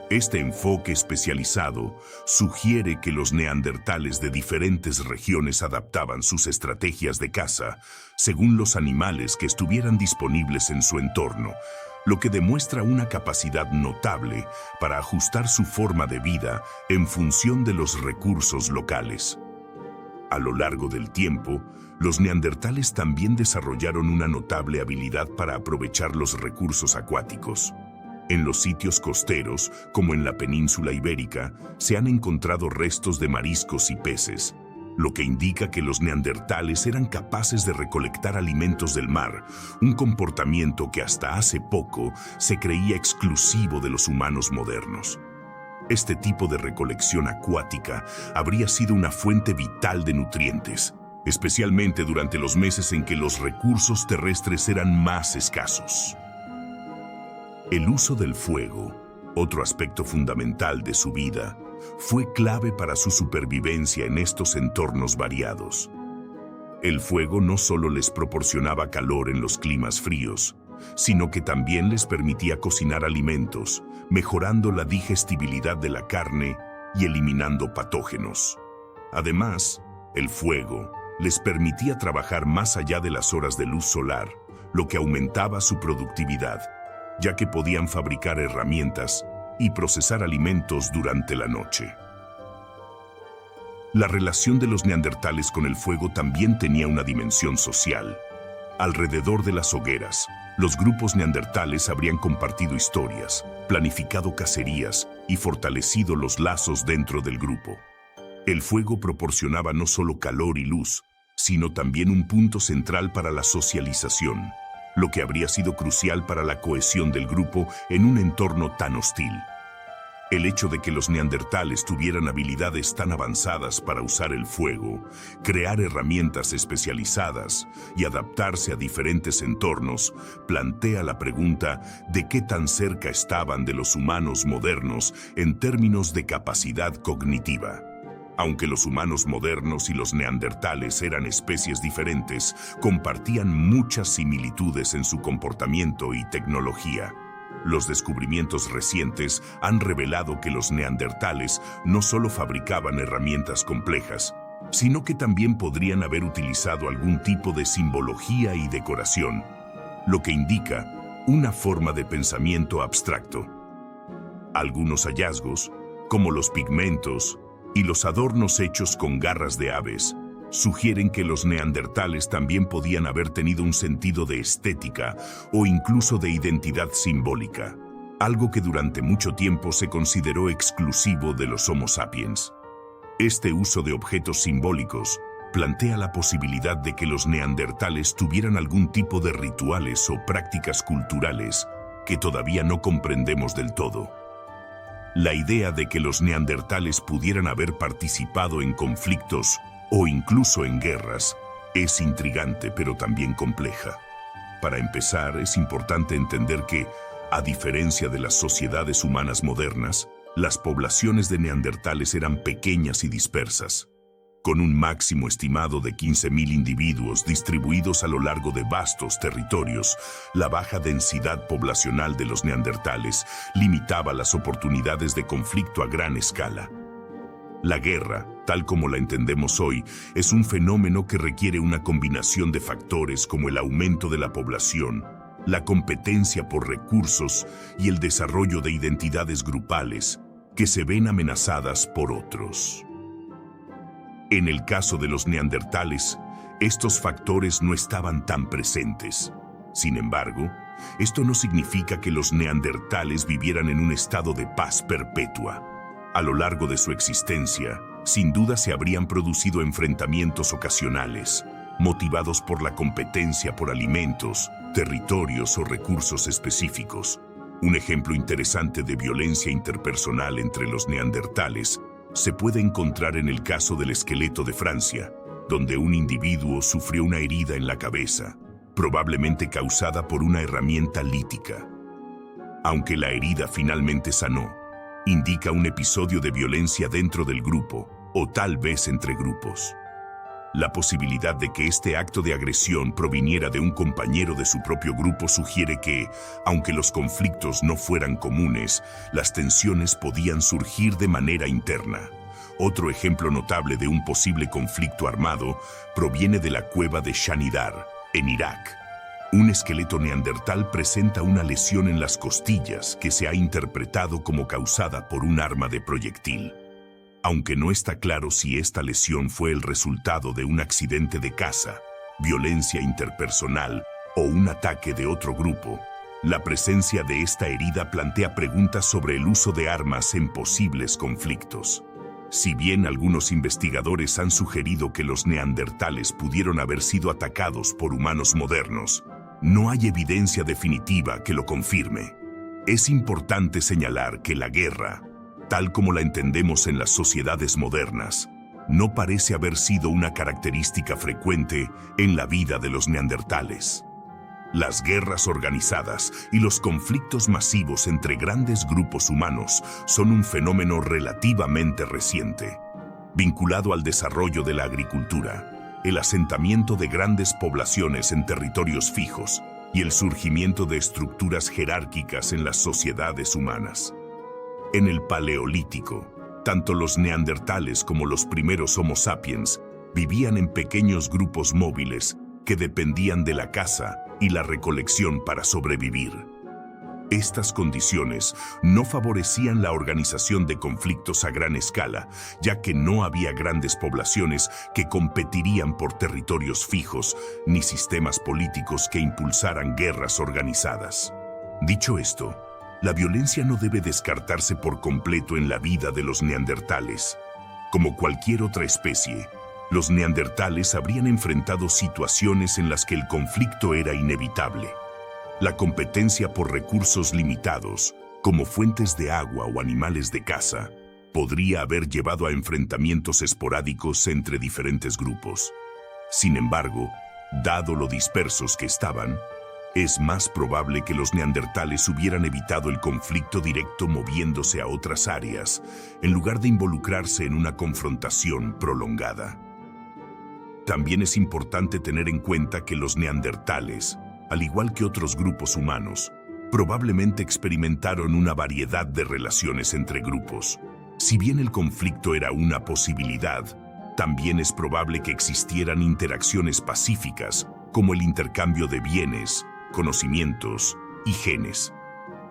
Este enfoque especializado sugiere que los neandertales de diferentes regiones adaptaban sus estrategias de caza según los animales que estuvieran disponibles en su entorno, lo que demuestra una capacidad notable para ajustar su forma de vida en función de los recursos locales. A lo largo del tiempo, los neandertales también desarrollaron una notable habilidad para aprovechar los recursos acuáticos. En los sitios costeros, como en la península ibérica, se han encontrado restos de mariscos y peces, lo que indica que los neandertales eran capaces de recolectar alimentos del mar, un comportamiento que hasta hace poco se creía exclusivo de los humanos modernos. Este tipo de recolección acuática habría sido una fuente vital de nutrientes, especialmente durante los meses en que los recursos terrestres eran más escasos. El uso del fuego, otro aspecto fundamental de su vida, fue clave para su supervivencia en estos entornos variados. El fuego no solo les proporcionaba calor en los climas fríos, sino que también les permitía cocinar alimentos, mejorando la digestibilidad de la carne y eliminando patógenos. Además, el fuego les permitía trabajar más allá de las horas de luz solar, lo que aumentaba su productividad, ya que podían fabricar herramientas y procesar alimentos durante la noche. La relación de los neandertales con el fuego también tenía una dimensión social. Alrededor de las hogueras, los grupos neandertales habrían compartido historias, planificado cacerías y fortalecido los lazos dentro del grupo. El fuego proporcionaba no solo calor y luz, sino también un punto central para la socialización, lo que habría sido crucial para la cohesión del grupo en un entorno tan hostil. El hecho de que los neandertales tuvieran habilidades tan avanzadas para usar el fuego, crear herramientas especializadas y adaptarse a diferentes entornos, plantea la pregunta de qué tan cerca estaban de los humanos modernos en términos de capacidad cognitiva. Aunque los humanos modernos y los neandertales eran especies diferentes, compartían muchas similitudes en su comportamiento y tecnología. Los descubrimientos recientes han revelado que los neandertales no solo fabricaban herramientas complejas, sino que también podrían haber utilizado algún tipo de simbología y decoración, lo que indica una forma de pensamiento abstracto. Algunos hallazgos, como los pigmentos y los adornos hechos con garras de aves, sugieren que los neandertales también podían haber tenido un sentido de estética o incluso de identidad simbólica, algo que durante mucho tiempo se consideró exclusivo de los Homo sapiens. Este uso de objetos simbólicos plantea la posibilidad de que los neandertales tuvieran algún tipo de rituales o prácticas culturales que todavía no comprendemos del todo. La idea de que los neandertales pudieran haber participado en conflictos o incluso en guerras es intrigante pero también compleja. Para empezar, es importante entender que, a diferencia de las sociedades humanas modernas, las poblaciones de neandertales eran pequeñas y dispersas, con un máximo estimado de 15.000 individuos distribuidos a lo largo de vastos territorios. La baja densidad poblacional de los neandertales limitaba las oportunidades de conflicto a gran escala. La guerra, tal como la entendemos hoy, es un fenómeno que requiere una combinación de factores como el aumento de la población, la competencia por recursos y el desarrollo de identidades grupales que se ven amenazadas por otros. En el caso de los neandertales, estos factores no estaban tan presentes. Sin embargo, esto no significa que los neandertales vivieran en un estado de paz perpetua. A lo largo de su existencia, sin duda se habrían producido enfrentamientos ocasionales, motivados por la competencia por alimentos, territorios o recursos específicos. Un ejemplo interesante de violencia interpersonal entre los neandertales se puede encontrar en el caso del esqueleto de Francia, donde un individuo sufrió una herida en la cabeza, probablemente causada por una herramienta lítica. Aunque la herida finalmente sanó, indica un episodio de violencia dentro del grupo, o tal vez entre grupos. La posibilidad de que este acto de agresión proviniera de un compañero de su propio grupo sugiere que, aunque los conflictos no fueran comunes, las tensiones podían surgir de manera interna. Otro ejemplo notable de un posible conflicto armado proviene de la cueva de Shanidar, en Irak. Un esqueleto neandertal presenta una lesión en las costillas que se ha interpretado como causada por un arma de proyectil. Aunque no está claro si esta lesión fue el resultado de un accidente de caza, violencia interpersonal o un ataque de otro grupo, la presencia de esta herida plantea preguntas sobre el uso de armas en posibles conflictos. Si bien algunos investigadores han sugerido que los neandertales pudieron haber sido atacados por humanos modernos, no hay evidencia definitiva que lo confirme. Es importante señalar que la guerra, tal como la entendemos en las sociedades modernas, no parece haber sido una característica frecuente en la vida de los neandertales. Las guerras organizadas y los conflictos masivos entre grandes grupos humanos son un fenómeno relativamente reciente, vinculado al desarrollo de la agricultura, el asentamiento de grandes poblaciones en territorios fijos y el surgimiento de estructuras jerárquicas en las sociedades humanas. En el Paleolítico, tanto los neandertales como los primeros Homo sapiens vivían en pequeños grupos móviles que dependían de la caza y la recolección para sobrevivir. Estas condiciones no favorecían la organización de conflictos a gran escala, ya que no había grandes poblaciones que competirían por territorios fijos, ni sistemas políticos que impulsaran guerras organizadas. Dicho esto, la violencia no debe descartarse por completo en la vida de los neandertales. Como cualquier otra especie, los neandertales habrían enfrentado situaciones en las que el conflicto era inevitable. La competencia por recursos limitados, como fuentes de agua o animales de caza, podría haber llevado a enfrentamientos esporádicos entre diferentes grupos. Sin embargo, dado lo dispersos que estaban, es más probable que los neandertales hubieran evitado el conflicto directo moviéndose a otras áreas, en lugar de involucrarse en una confrontación prolongada. También es importante tener en cuenta que los neandertales, al igual que otros grupos humanos, probablemente experimentaron una variedad de relaciones entre grupos. Si bien el conflicto era una posibilidad, También es probable que existieran interacciones pacíficas, como el intercambio de bienes, conocimientos y genes.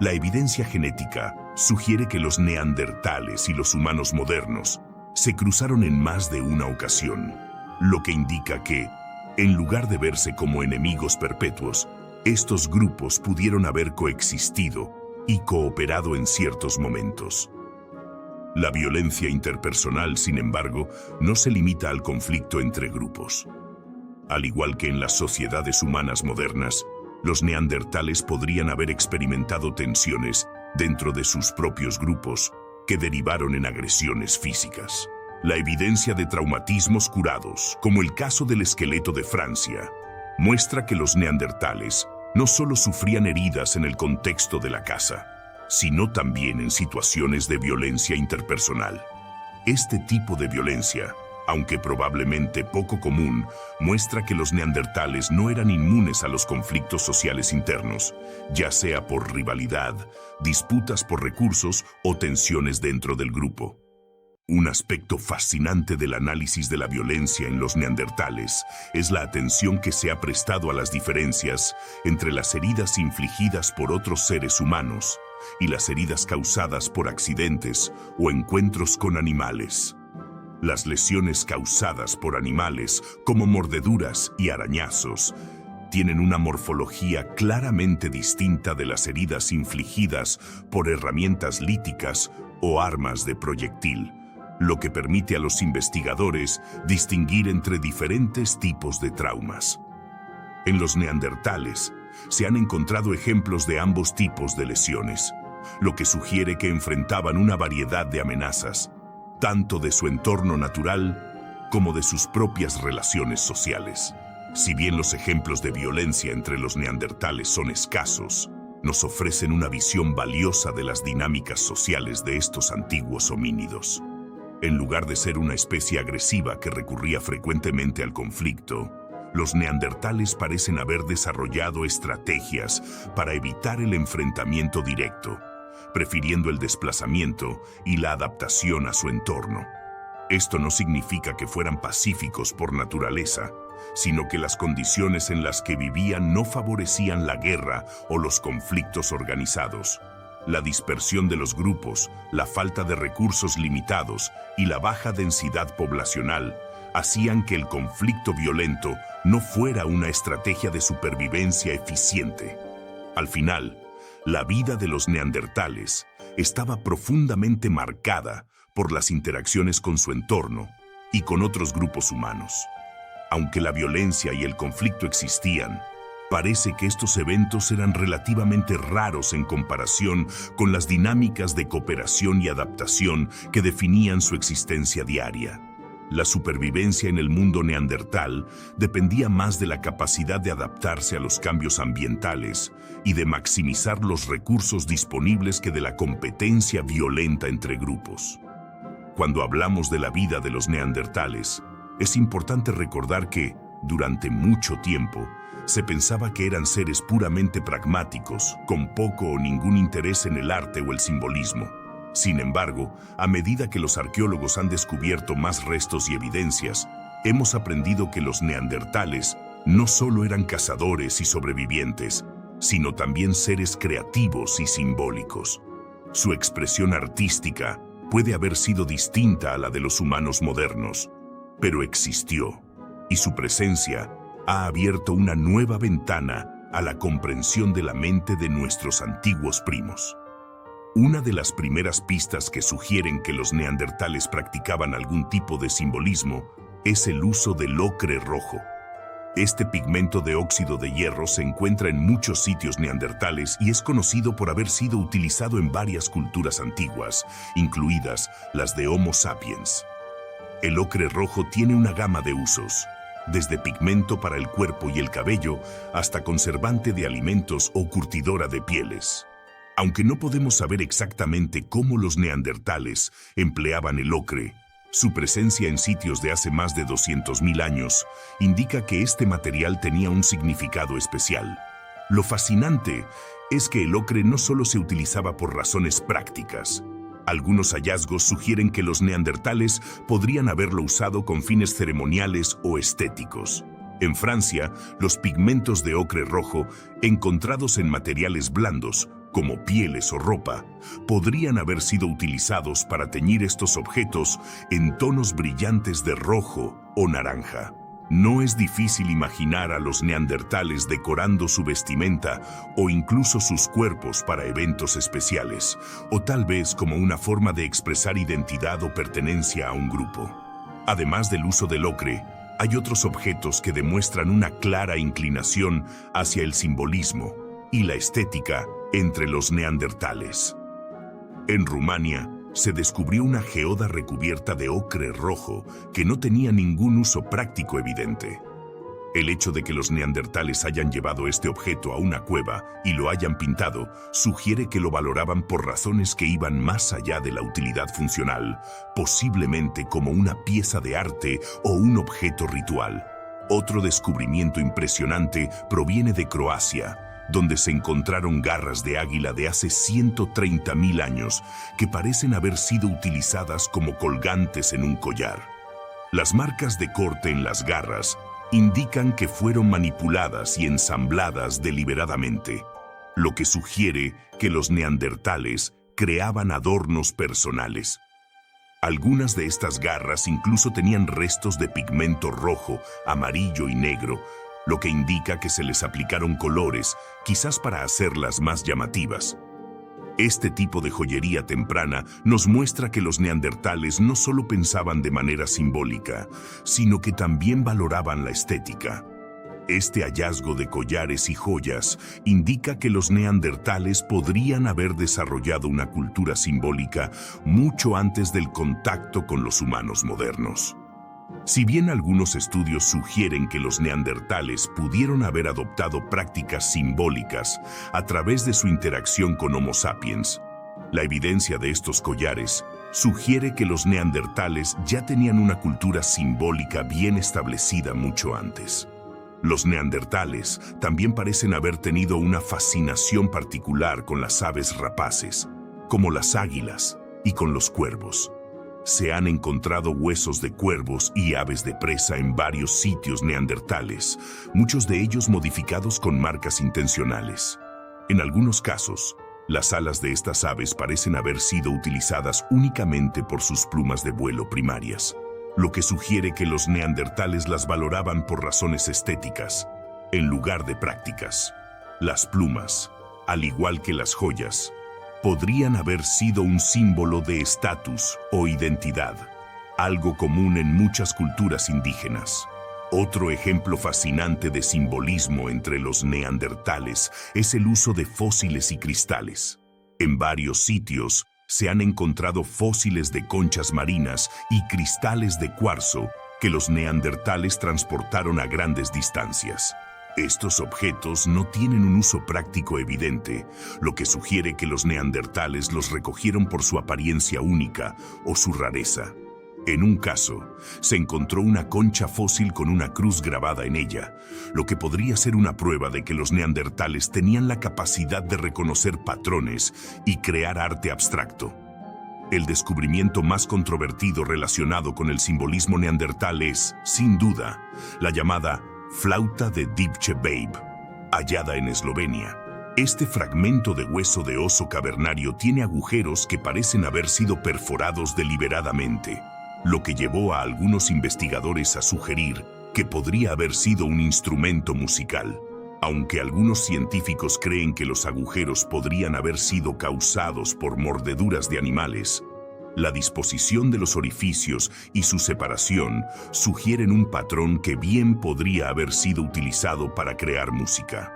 La evidencia genética sugiere que los neandertales y los humanos modernos se cruzaron en más de una ocasión, lo que indica que, en lugar de verse como enemigos perpetuos, estos grupos pudieron haber coexistido y cooperado en ciertos momentos. La violencia interpersonal, sin embargo, no se limita al conflicto entre grupos. Al igual que en las sociedades humanas modernas, los neandertales podrían haber experimentado tensiones dentro de sus propios grupos que derivaron en agresiones físicas. La evidencia de traumatismos curados, como el caso del esqueleto de Francia, muestra que los neandertales no solo sufrían heridas en el contexto de la caza, sino también en situaciones de violencia interpersonal. Este tipo de violencia, aunque probablemente poco común, muestra que los neandertales no eran inmunes a los conflictos sociales internos, ya sea por rivalidad, disputas por recursos o tensiones dentro del grupo. Un aspecto fascinante del análisis de la violencia en los neandertales es la atención que se ha prestado a las diferencias entre las heridas infligidas por otros seres humanos y las heridas causadas por accidentes o encuentros con animales. Las lesiones causadas por animales, como mordeduras y arañazos, tienen una morfología claramente distinta de las heridas infligidas por herramientas líticas o armas de proyectil, lo que permite a los investigadores distinguir entre diferentes tipos de traumas. En los neandertales se han encontrado ejemplos de ambos tipos de lesiones, lo que sugiere que enfrentaban una variedad de amenazas, tanto de su entorno natural como de sus propias relaciones sociales. Si bien los ejemplos de violencia entre los neandertales son escasos, nos ofrecen una visión valiosa de las dinámicas sociales de estos antiguos homínidos. En lugar de ser una especie agresiva que recurría frecuentemente al conflicto, los neandertales parecen haber desarrollado estrategias para evitar el enfrentamiento directo, prefiriendo el desplazamiento y la adaptación a su entorno. Esto no significa que fueran pacíficos por naturaleza, sino que las condiciones en las que vivían no favorecían la guerra o los conflictos organizados. La dispersión de los grupos, la falta de recursos limitados y la baja densidad poblacional hacían que el conflicto violento no fuera una estrategia de supervivencia eficiente. Al final, la vida de los neandertales estaba profundamente marcada por las interacciones con su entorno y con otros grupos humanos. Aunque la violencia y el conflicto existían, parece que estos eventos eran relativamente raros en comparación con las dinámicas de cooperación y adaptación que definían su existencia diaria. La supervivencia en el mundo neandertal dependía más de la capacidad de adaptarse a los cambios ambientales y de maximizar los recursos disponibles que de la competencia violenta entre grupos. Cuando hablamos de la vida de los neandertales, es importante recordar que, durante mucho tiempo, se pensaba que eran seres puramente pragmáticos, con poco o ningún interés en el arte o el simbolismo. Sin embargo, a medida que los arqueólogos han descubierto más restos y evidencias, hemos aprendido que los neandertales no solo eran cazadores y sobrevivientes, sino también seres creativos y simbólicos. Su expresión artística puede haber sido distinta a la de los humanos modernos, pero existió, y su presencia ha abierto una nueva ventana a la comprensión de la mente de nuestros antiguos primos. Una de las primeras pistas que sugieren que los neandertales practicaban algún tipo de simbolismo es el uso del ocre rojo. Este pigmento de óxido de hierro se encuentra en muchos sitios neandertales y es conocido por haber sido utilizado en varias culturas antiguas, incluidas las de Homo sapiens. El ocre rojo tiene una gama de usos, desde pigmento para el cuerpo y el cabello hasta conservante de alimentos o curtidora de pieles. Aunque no podemos saber exactamente cómo los neandertales empleaban el ocre, su presencia en sitios de hace más de 200.000 años indica que este material tenía un significado especial. Lo fascinante es que el ocre no solo se utilizaba por razones prácticas, Algunos hallazgos sugieren que los neandertales podrían haberlo usado con fines ceremoniales o estéticos. En Francia, los pigmentos de ocre rojo, encontrados en materiales blandos, como pieles o ropa, podrían haber sido utilizados para teñir estos objetos en tonos brillantes de rojo o naranja. No es difícil imaginar a los neandertales decorando su vestimenta o incluso sus cuerpos para eventos especiales, o tal vez como una forma de expresar identidad o pertenencia a un grupo. Además del uso del ocre, hay otros objetos que demuestran una clara inclinación hacia el simbolismo y la estética entre los neandertales. En Rumania, se descubrió una geoda recubierta de ocre rojo que no tenía ningún uso práctico evidente. El hecho de que los neandertales hayan llevado este objeto a una cueva y lo hayan pintado sugiere que lo valoraban por razones que iban más allá de la utilidad funcional, posiblemente como una pieza de arte o un objeto ritual. Otro descubrimiento impresionante proviene de Croacia, donde se encontraron garras de águila de hace 130.000 años que parecen haber sido utilizadas como colgantes en un collar. Las marcas de corte en las garras indican que fueron manipuladas y ensambladas deliberadamente, lo que sugiere que los neandertales creaban adornos personales. Algunas de estas garras incluso tenían restos de pigmento rojo, amarillo y negro, lo que indica que se les aplicaron colores, quizás para hacerlas más llamativas. Este tipo de joyería temprana nos muestra que los neandertales no solo pensaban de manera simbólica, sino que también valoraban la estética. Este hallazgo de collares y joyas indica que los neandertales podrían haber desarrollado una cultura simbólica mucho antes del contacto con los humanos modernos. Si bien algunos estudios sugieren que los neandertales pudieron haber adoptado prácticas simbólicas a través de su interacción con Homo sapiens, la evidencia de estos collares sugiere que los neandertales ya tenían una cultura simbólica bien establecida mucho antes. Los neandertales también parecen haber tenido una fascinación particular con las aves rapaces, como las águilas y con los cuervos. Se han encontrado huesos de cuervos y aves de presa en varios sitios neandertales, muchos de ellos modificados con marcas intencionales. En algunos casos, las alas de estas aves parecen haber sido utilizadas únicamente por sus plumas de vuelo primarias, lo que sugiere que los neandertales las valoraban por razones estéticas, en lugar de prácticas. Las plumas, al igual que las joyas, podrían haber sido un símbolo de estatus o identidad, algo común en muchas culturas indígenas. Otro ejemplo fascinante de simbolismo entre los neandertales es el uso de fósiles y cristales. En varios sitios se han encontrado fósiles de conchas marinas y cristales de cuarzo que los neandertales transportaron a grandes distancias. Estos objetos no tienen un uso práctico evidente, lo que sugiere que los neandertales los recogieron por su apariencia única o su rareza. En un caso, se encontró una concha fósil con una cruz grabada en ella, lo que podría ser una prueba de que los neandertales tenían la capacidad de reconocer patrones y crear arte abstracto. El descubrimiento más controvertido relacionado con el simbolismo neandertal es, sin duda, la llamada flauta de Dibče Babe, hallada en Eslovenia. Este fragmento de hueso de oso cavernario tiene agujeros que parecen haber sido perforados deliberadamente, lo que llevó a algunos investigadores a sugerir que podría haber sido un instrumento musical. Aunque algunos científicos creen que los agujeros podrían haber sido causados por mordeduras de animales, la disposición de los orificios y su separación sugieren un patrón que bien podría haber sido utilizado para crear música.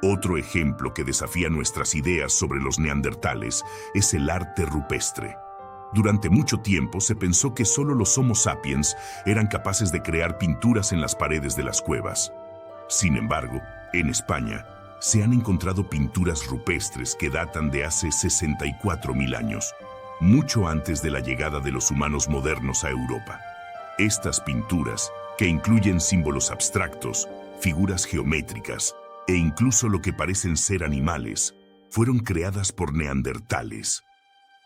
Otro ejemplo que desafía nuestras ideas sobre los neandertales es el arte rupestre. Durante mucho tiempo se pensó que solo los Homo sapiens eran capaces de crear pinturas en las paredes de las cuevas. Sin embargo, en España, se han encontrado pinturas rupestres que datan de hace 64.000 años, mucho antes de la llegada de los humanos modernos a Europa. Estas pinturas, que incluyen símbolos abstractos, figuras geométricas e incluso lo que parecen ser animales, fueron creadas por neandertales.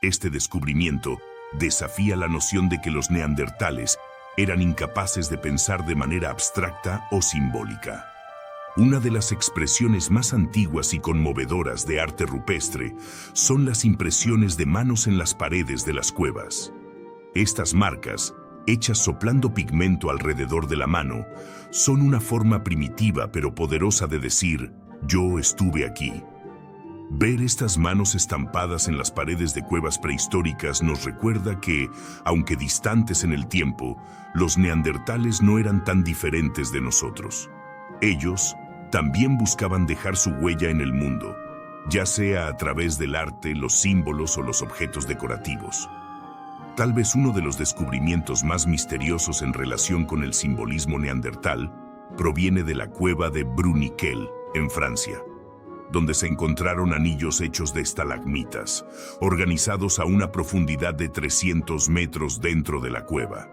Este descubrimiento desafía la noción de que los neandertales eran incapaces de pensar de manera abstracta o simbólica. Una de las expresiones más antiguas y conmovedoras de arte rupestre son las impresiones de manos en las paredes de las cuevas. Estas marcas, hechas soplando pigmento alrededor de la mano, son una forma primitiva pero poderosa de decir, yo estuve aquí. Ver estas manos estampadas en las paredes de cuevas prehistóricas nos recuerda que, aunque distantes en el tiempo, los neandertales no eran tan diferentes de nosotros. Ellos también buscaban dejar su huella en el mundo, ya sea a través del arte, los símbolos o los objetos decorativos. Tal vez uno de los descubrimientos más misteriosos en relación con el simbolismo neandertal proviene de la cueva de Bruniquel, en Francia, donde se encontraron anillos hechos de estalagmitas, organizados a una profundidad de 300 metros dentro de la cueva.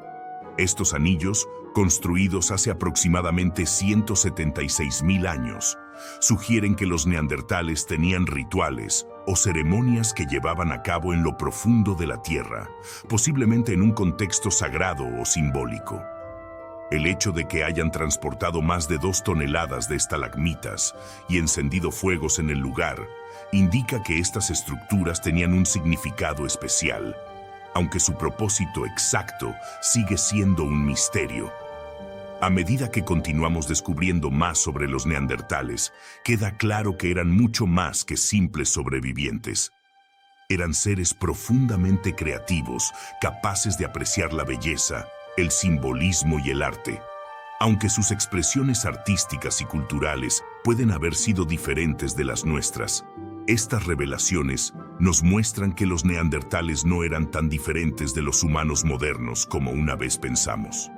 Estos anillos, construidos hace aproximadamente 176.000 años, sugieren que los neandertales tenían rituales o ceremonias que llevaban a cabo en lo profundo de la tierra, posiblemente en un contexto sagrado o simbólico. El hecho de que hayan transportado más de 2 toneladas de estalagmitas y encendido fuegos en el lugar indica que estas estructuras tenían un significado especial, aunque su propósito exacto sigue siendo un misterio. A medida que continuamos descubriendo más sobre los neandertales, queda claro que eran mucho más que simples sobrevivientes. Eran seres profundamente creativos, capaces de apreciar la belleza, el simbolismo y el arte. Aunque sus expresiones artísticas y culturales pueden haber sido diferentes de las nuestras, estas revelaciones nos muestran que los neandertales no eran tan diferentes de los humanos modernos como una vez pensamos.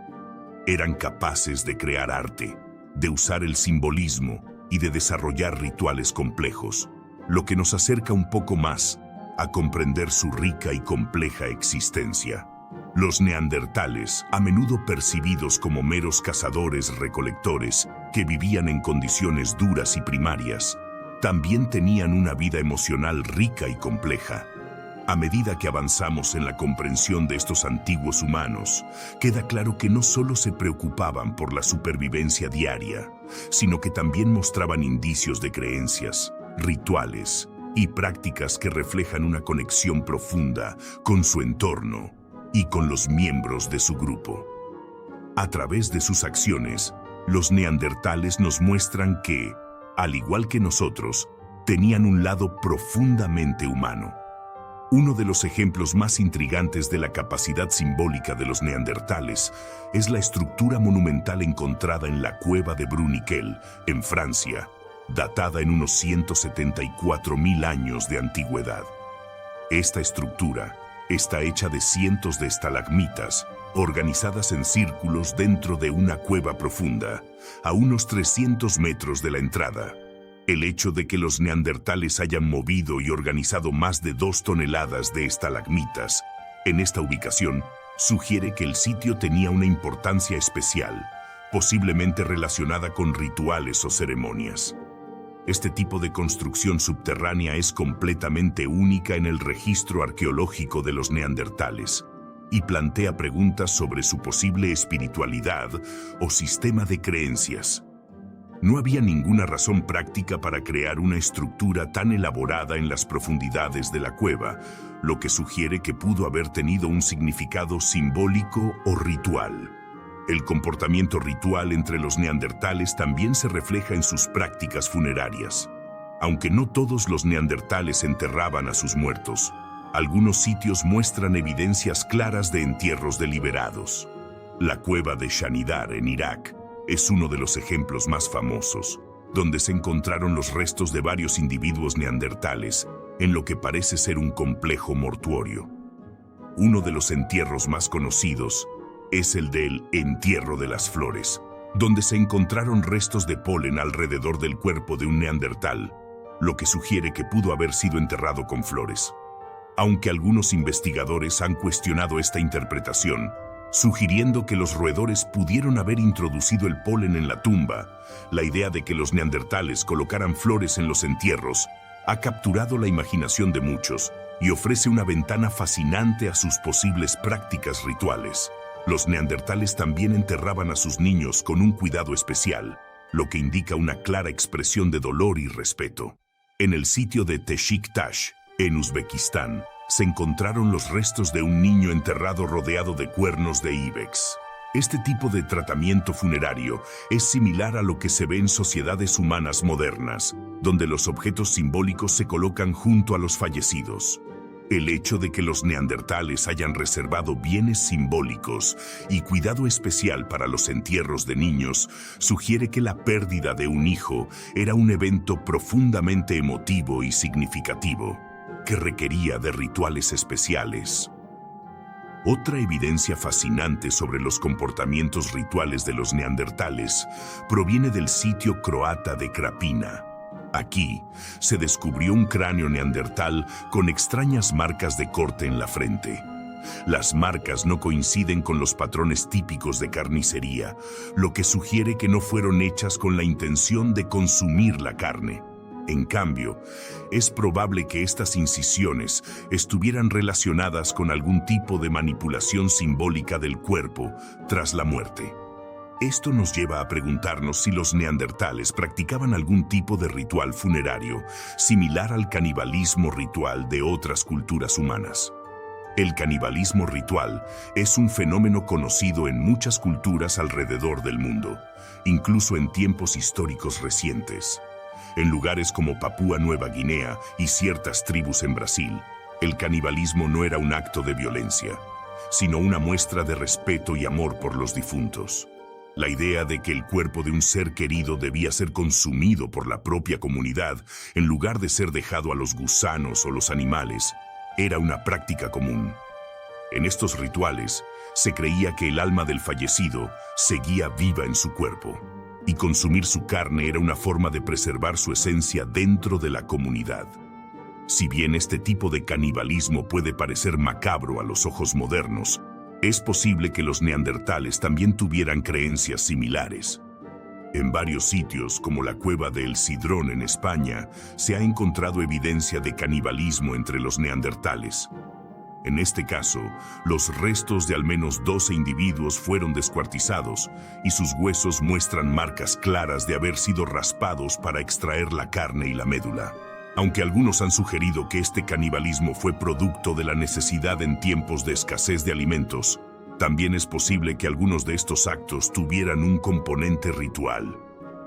Eran capaces de crear arte, de usar el simbolismo y de desarrollar rituales complejos, lo que nos acerca un poco más a comprender su rica y compleja existencia. Los neandertales, a menudo percibidos como meros cazadores-recolectores que vivían en condiciones duras y primarias, también tenían una vida emocional rica y compleja. A medida que avanzamos en la comprensión de estos antiguos humanos, queda claro que no solo se preocupaban por la supervivencia diaria, sino que también mostraban indicios de creencias, rituales y prácticas que reflejan una conexión profunda con su entorno y con los miembros de su grupo. A través de sus acciones, los neandertales nos muestran que, al igual que nosotros, tenían un lado profundamente humano. Uno de los ejemplos más intrigantes de la capacidad simbólica de los neandertales es la estructura monumental encontrada en la cueva de Bruniquel, en Francia, datada en unos 174.000 años de antigüedad. Esta estructura está hecha de cientos de estalagmitas, organizadas en círculos dentro de una cueva profunda, a unos 300 metros de la entrada. El hecho de que los neandertales hayan movido y organizado más de 2 toneladas de estalagmitas en esta ubicación sugiere que el sitio tenía una importancia especial, posiblemente relacionada con rituales o ceremonias. Este tipo de construcción subterránea es completamente única en el registro arqueológico de los neandertales y plantea preguntas sobre su posible espiritualidad o sistema de creencias. No había ninguna razón práctica para crear una estructura tan elaborada en las profundidades de la cueva, lo que sugiere que pudo haber tenido un significado simbólico o ritual. El comportamiento ritual entre los neandertales también se refleja en sus prácticas funerarias. Aunque no todos los neandertales enterraban a sus muertos, algunos sitios muestran evidencias claras de entierros deliberados. La cueva de Shanidar en Irak es uno de los ejemplos más famosos, donde se encontraron los restos de varios individuos neandertales en lo que parece ser un complejo mortuorio. Uno de los entierros más conocidos es el del Entierro de las Flores, donde se encontraron restos de polen alrededor del cuerpo de un neandertal, lo que sugiere que pudo haber sido enterrado con flores. Aunque algunos investigadores han cuestionado esta interpretación, sugiriendo que los roedores pudieron haber introducido el polen en la tumba, la idea de que los neandertales colocaran flores en los entierros ha capturado la imaginación de muchos y ofrece una ventana fascinante a sus posibles prácticas rituales. Los neandertales también enterraban a sus niños con un cuidado especial, lo que indica una clara expresión de dolor y respeto. En el sitio de Teshik-Tash, en Uzbekistán, se encontraron los restos de un niño enterrado rodeado de cuernos de ibex. Este tipo de tratamiento funerario es similar a lo que se ve en sociedades humanas modernas, donde los objetos simbólicos se colocan junto a los fallecidos. El hecho de que los neandertales hayan reservado bienes simbólicos y cuidado especial para los entierros de niños sugiere que la pérdida de un hijo era un evento profundamente emotivo y significativo, que requería de rituales especiales. Otra evidencia fascinante sobre los comportamientos rituales de los neandertales proviene del sitio croata de Krapina. Aquí se descubrió un cráneo neandertal con extrañas marcas de corte en la frente. Las marcas no coinciden con los patrones típicos de carnicería, lo que sugiere que no fueron hechas con la intención de consumir la carne. En cambio, es probable que estas incisiones estuvieran relacionadas con algún tipo de manipulación simbólica del cuerpo tras la muerte. Esto nos lleva a preguntarnos si los neandertales practicaban algún tipo de ritual funerario similar al canibalismo ritual de otras culturas humanas. El canibalismo ritual es un fenómeno conocido en muchas culturas alrededor del mundo, incluso en tiempos históricos recientes. En lugares como Papúa Nueva Guinea y ciertas tribus en Brasil, el canibalismo no era un acto de violencia, sino una muestra de respeto y amor por los difuntos. La idea de que el cuerpo de un ser querido debía ser consumido por la propia comunidad en lugar de ser dejado a los gusanos o los animales era una práctica común. En estos rituales se creía que el alma del fallecido seguía viva en su cuerpo, y consumir su carne era una forma de preservar su esencia dentro de la comunidad. Si bien este tipo de canibalismo puede parecer macabro a los ojos modernos, es posible que los neandertales también tuvieran creencias similares. En varios sitios, como la cueva de El Sidrón en España, se ha encontrado evidencia de canibalismo entre los neandertales. En este caso, los restos de al menos 12 individuos fueron descuartizados y sus huesos muestran marcas claras de haber sido raspados para extraer la carne y la médula. Aunque algunos han sugerido que este canibalismo fue producto de la necesidad en tiempos de escasez de alimentos, también es posible que algunos de estos actos tuvieran un componente ritual.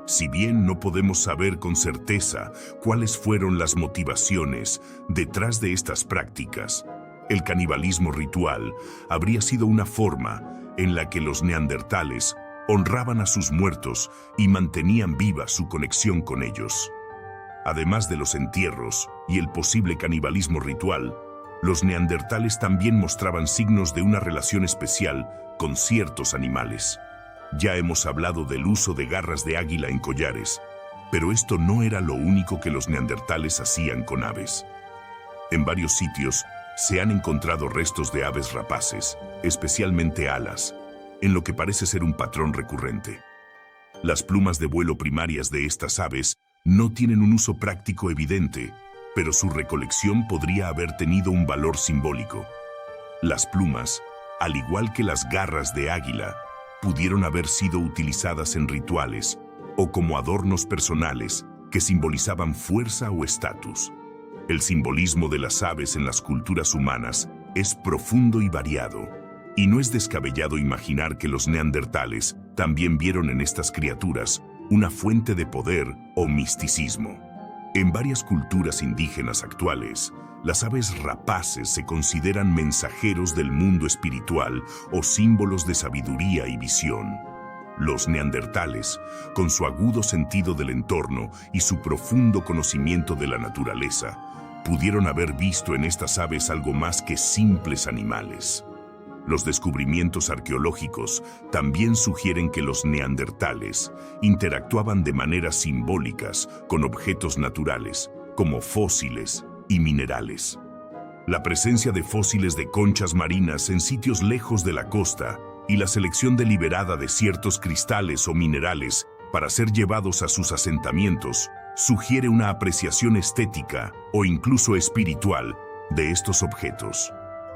Si bien no podemos saber con certeza cuáles fueron las motivaciones detrás de estas prácticas, el canibalismo ritual habría sido una forma en la que los neandertales honraban a sus muertos y mantenían viva su conexión con ellos. Además de los entierros y el posible canibalismo ritual, los neandertales también mostraban signos de una relación especial con ciertos animales. Ya hemos hablado del uso de garras de águila en collares, pero esto no era lo único que los neandertales hacían con aves. En varios sitios se han encontrado restos de aves rapaces, especialmente alas, en lo que parece ser un patrón recurrente. Las plumas de vuelo primarias de estas aves no tienen un uso práctico evidente, pero su recolección podría haber tenido un valor simbólico. Las plumas, al igual que las garras de águila, pudieron haber sido utilizadas en rituales o como adornos personales que simbolizaban fuerza o estatus. El simbolismo de las aves en las culturas humanas es profundo y variado, y no es descabellado imaginar que los neandertales también vieron en estas criaturas una fuente de poder o misticismo. En varias culturas indígenas actuales, las aves rapaces se consideran mensajeros del mundo espiritual o símbolos de sabiduría y visión. Los neandertales, con su agudo sentido del entorno y su profundo conocimiento de la naturaleza, pudieron haber visto en estas aves algo más que simples animales. Los descubrimientos arqueológicos también sugieren que los neandertales interactuaban de maneras simbólicas con objetos naturales, como fósiles y minerales. La presencia de fósiles de conchas marinas en sitios lejos de la costa y la selección deliberada de ciertos cristales o minerales para ser llevados a sus asentamientos sugiere una apreciación estética o incluso espiritual de estos objetos.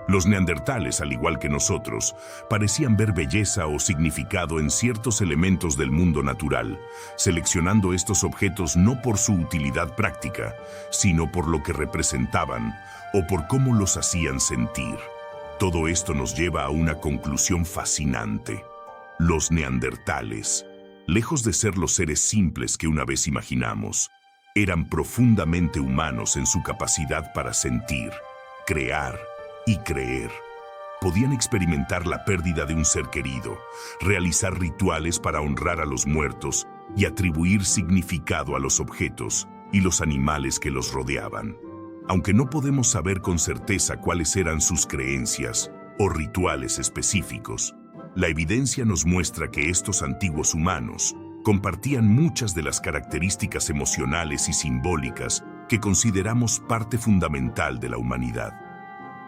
Los neandertales, al igual que nosotros, parecían ver belleza o significado en ciertos elementos del mundo natural, seleccionando estos objetos no por su utilidad práctica, sino por lo que representaban o por cómo los hacían sentir. Todo esto nos lleva a una conclusión fascinante. Los neandertales, lejos de ser los seres simples que una vez imaginamos, eran profundamente humanos en su capacidad para sentir, crear y creer. Podían experimentar la pérdida de un ser querido, realizar rituales para honrar a los muertos y atribuir significado a los objetos y los animales que los rodeaban. Aunque no podemos saber con certeza cuáles eran sus creencias o rituales específicos, la evidencia nos muestra que estos antiguos humanos compartían muchas de las características emocionales y simbólicas que consideramos parte fundamental de la humanidad.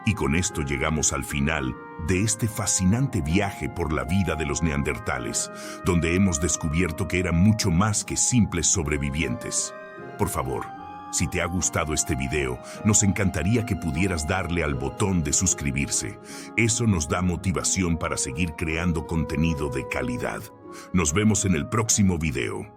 Y con esto llegamos al final de este fascinante viaje por la vida de los neandertales, donde hemos descubierto que eran mucho más que simples sobrevivientes. Por favor, si te ha gustado este video, nos encantaría que pudieras darle al botón de suscribirse. Eso nos da motivación para seguir creando contenido de calidad. Nos vemos en el próximo video.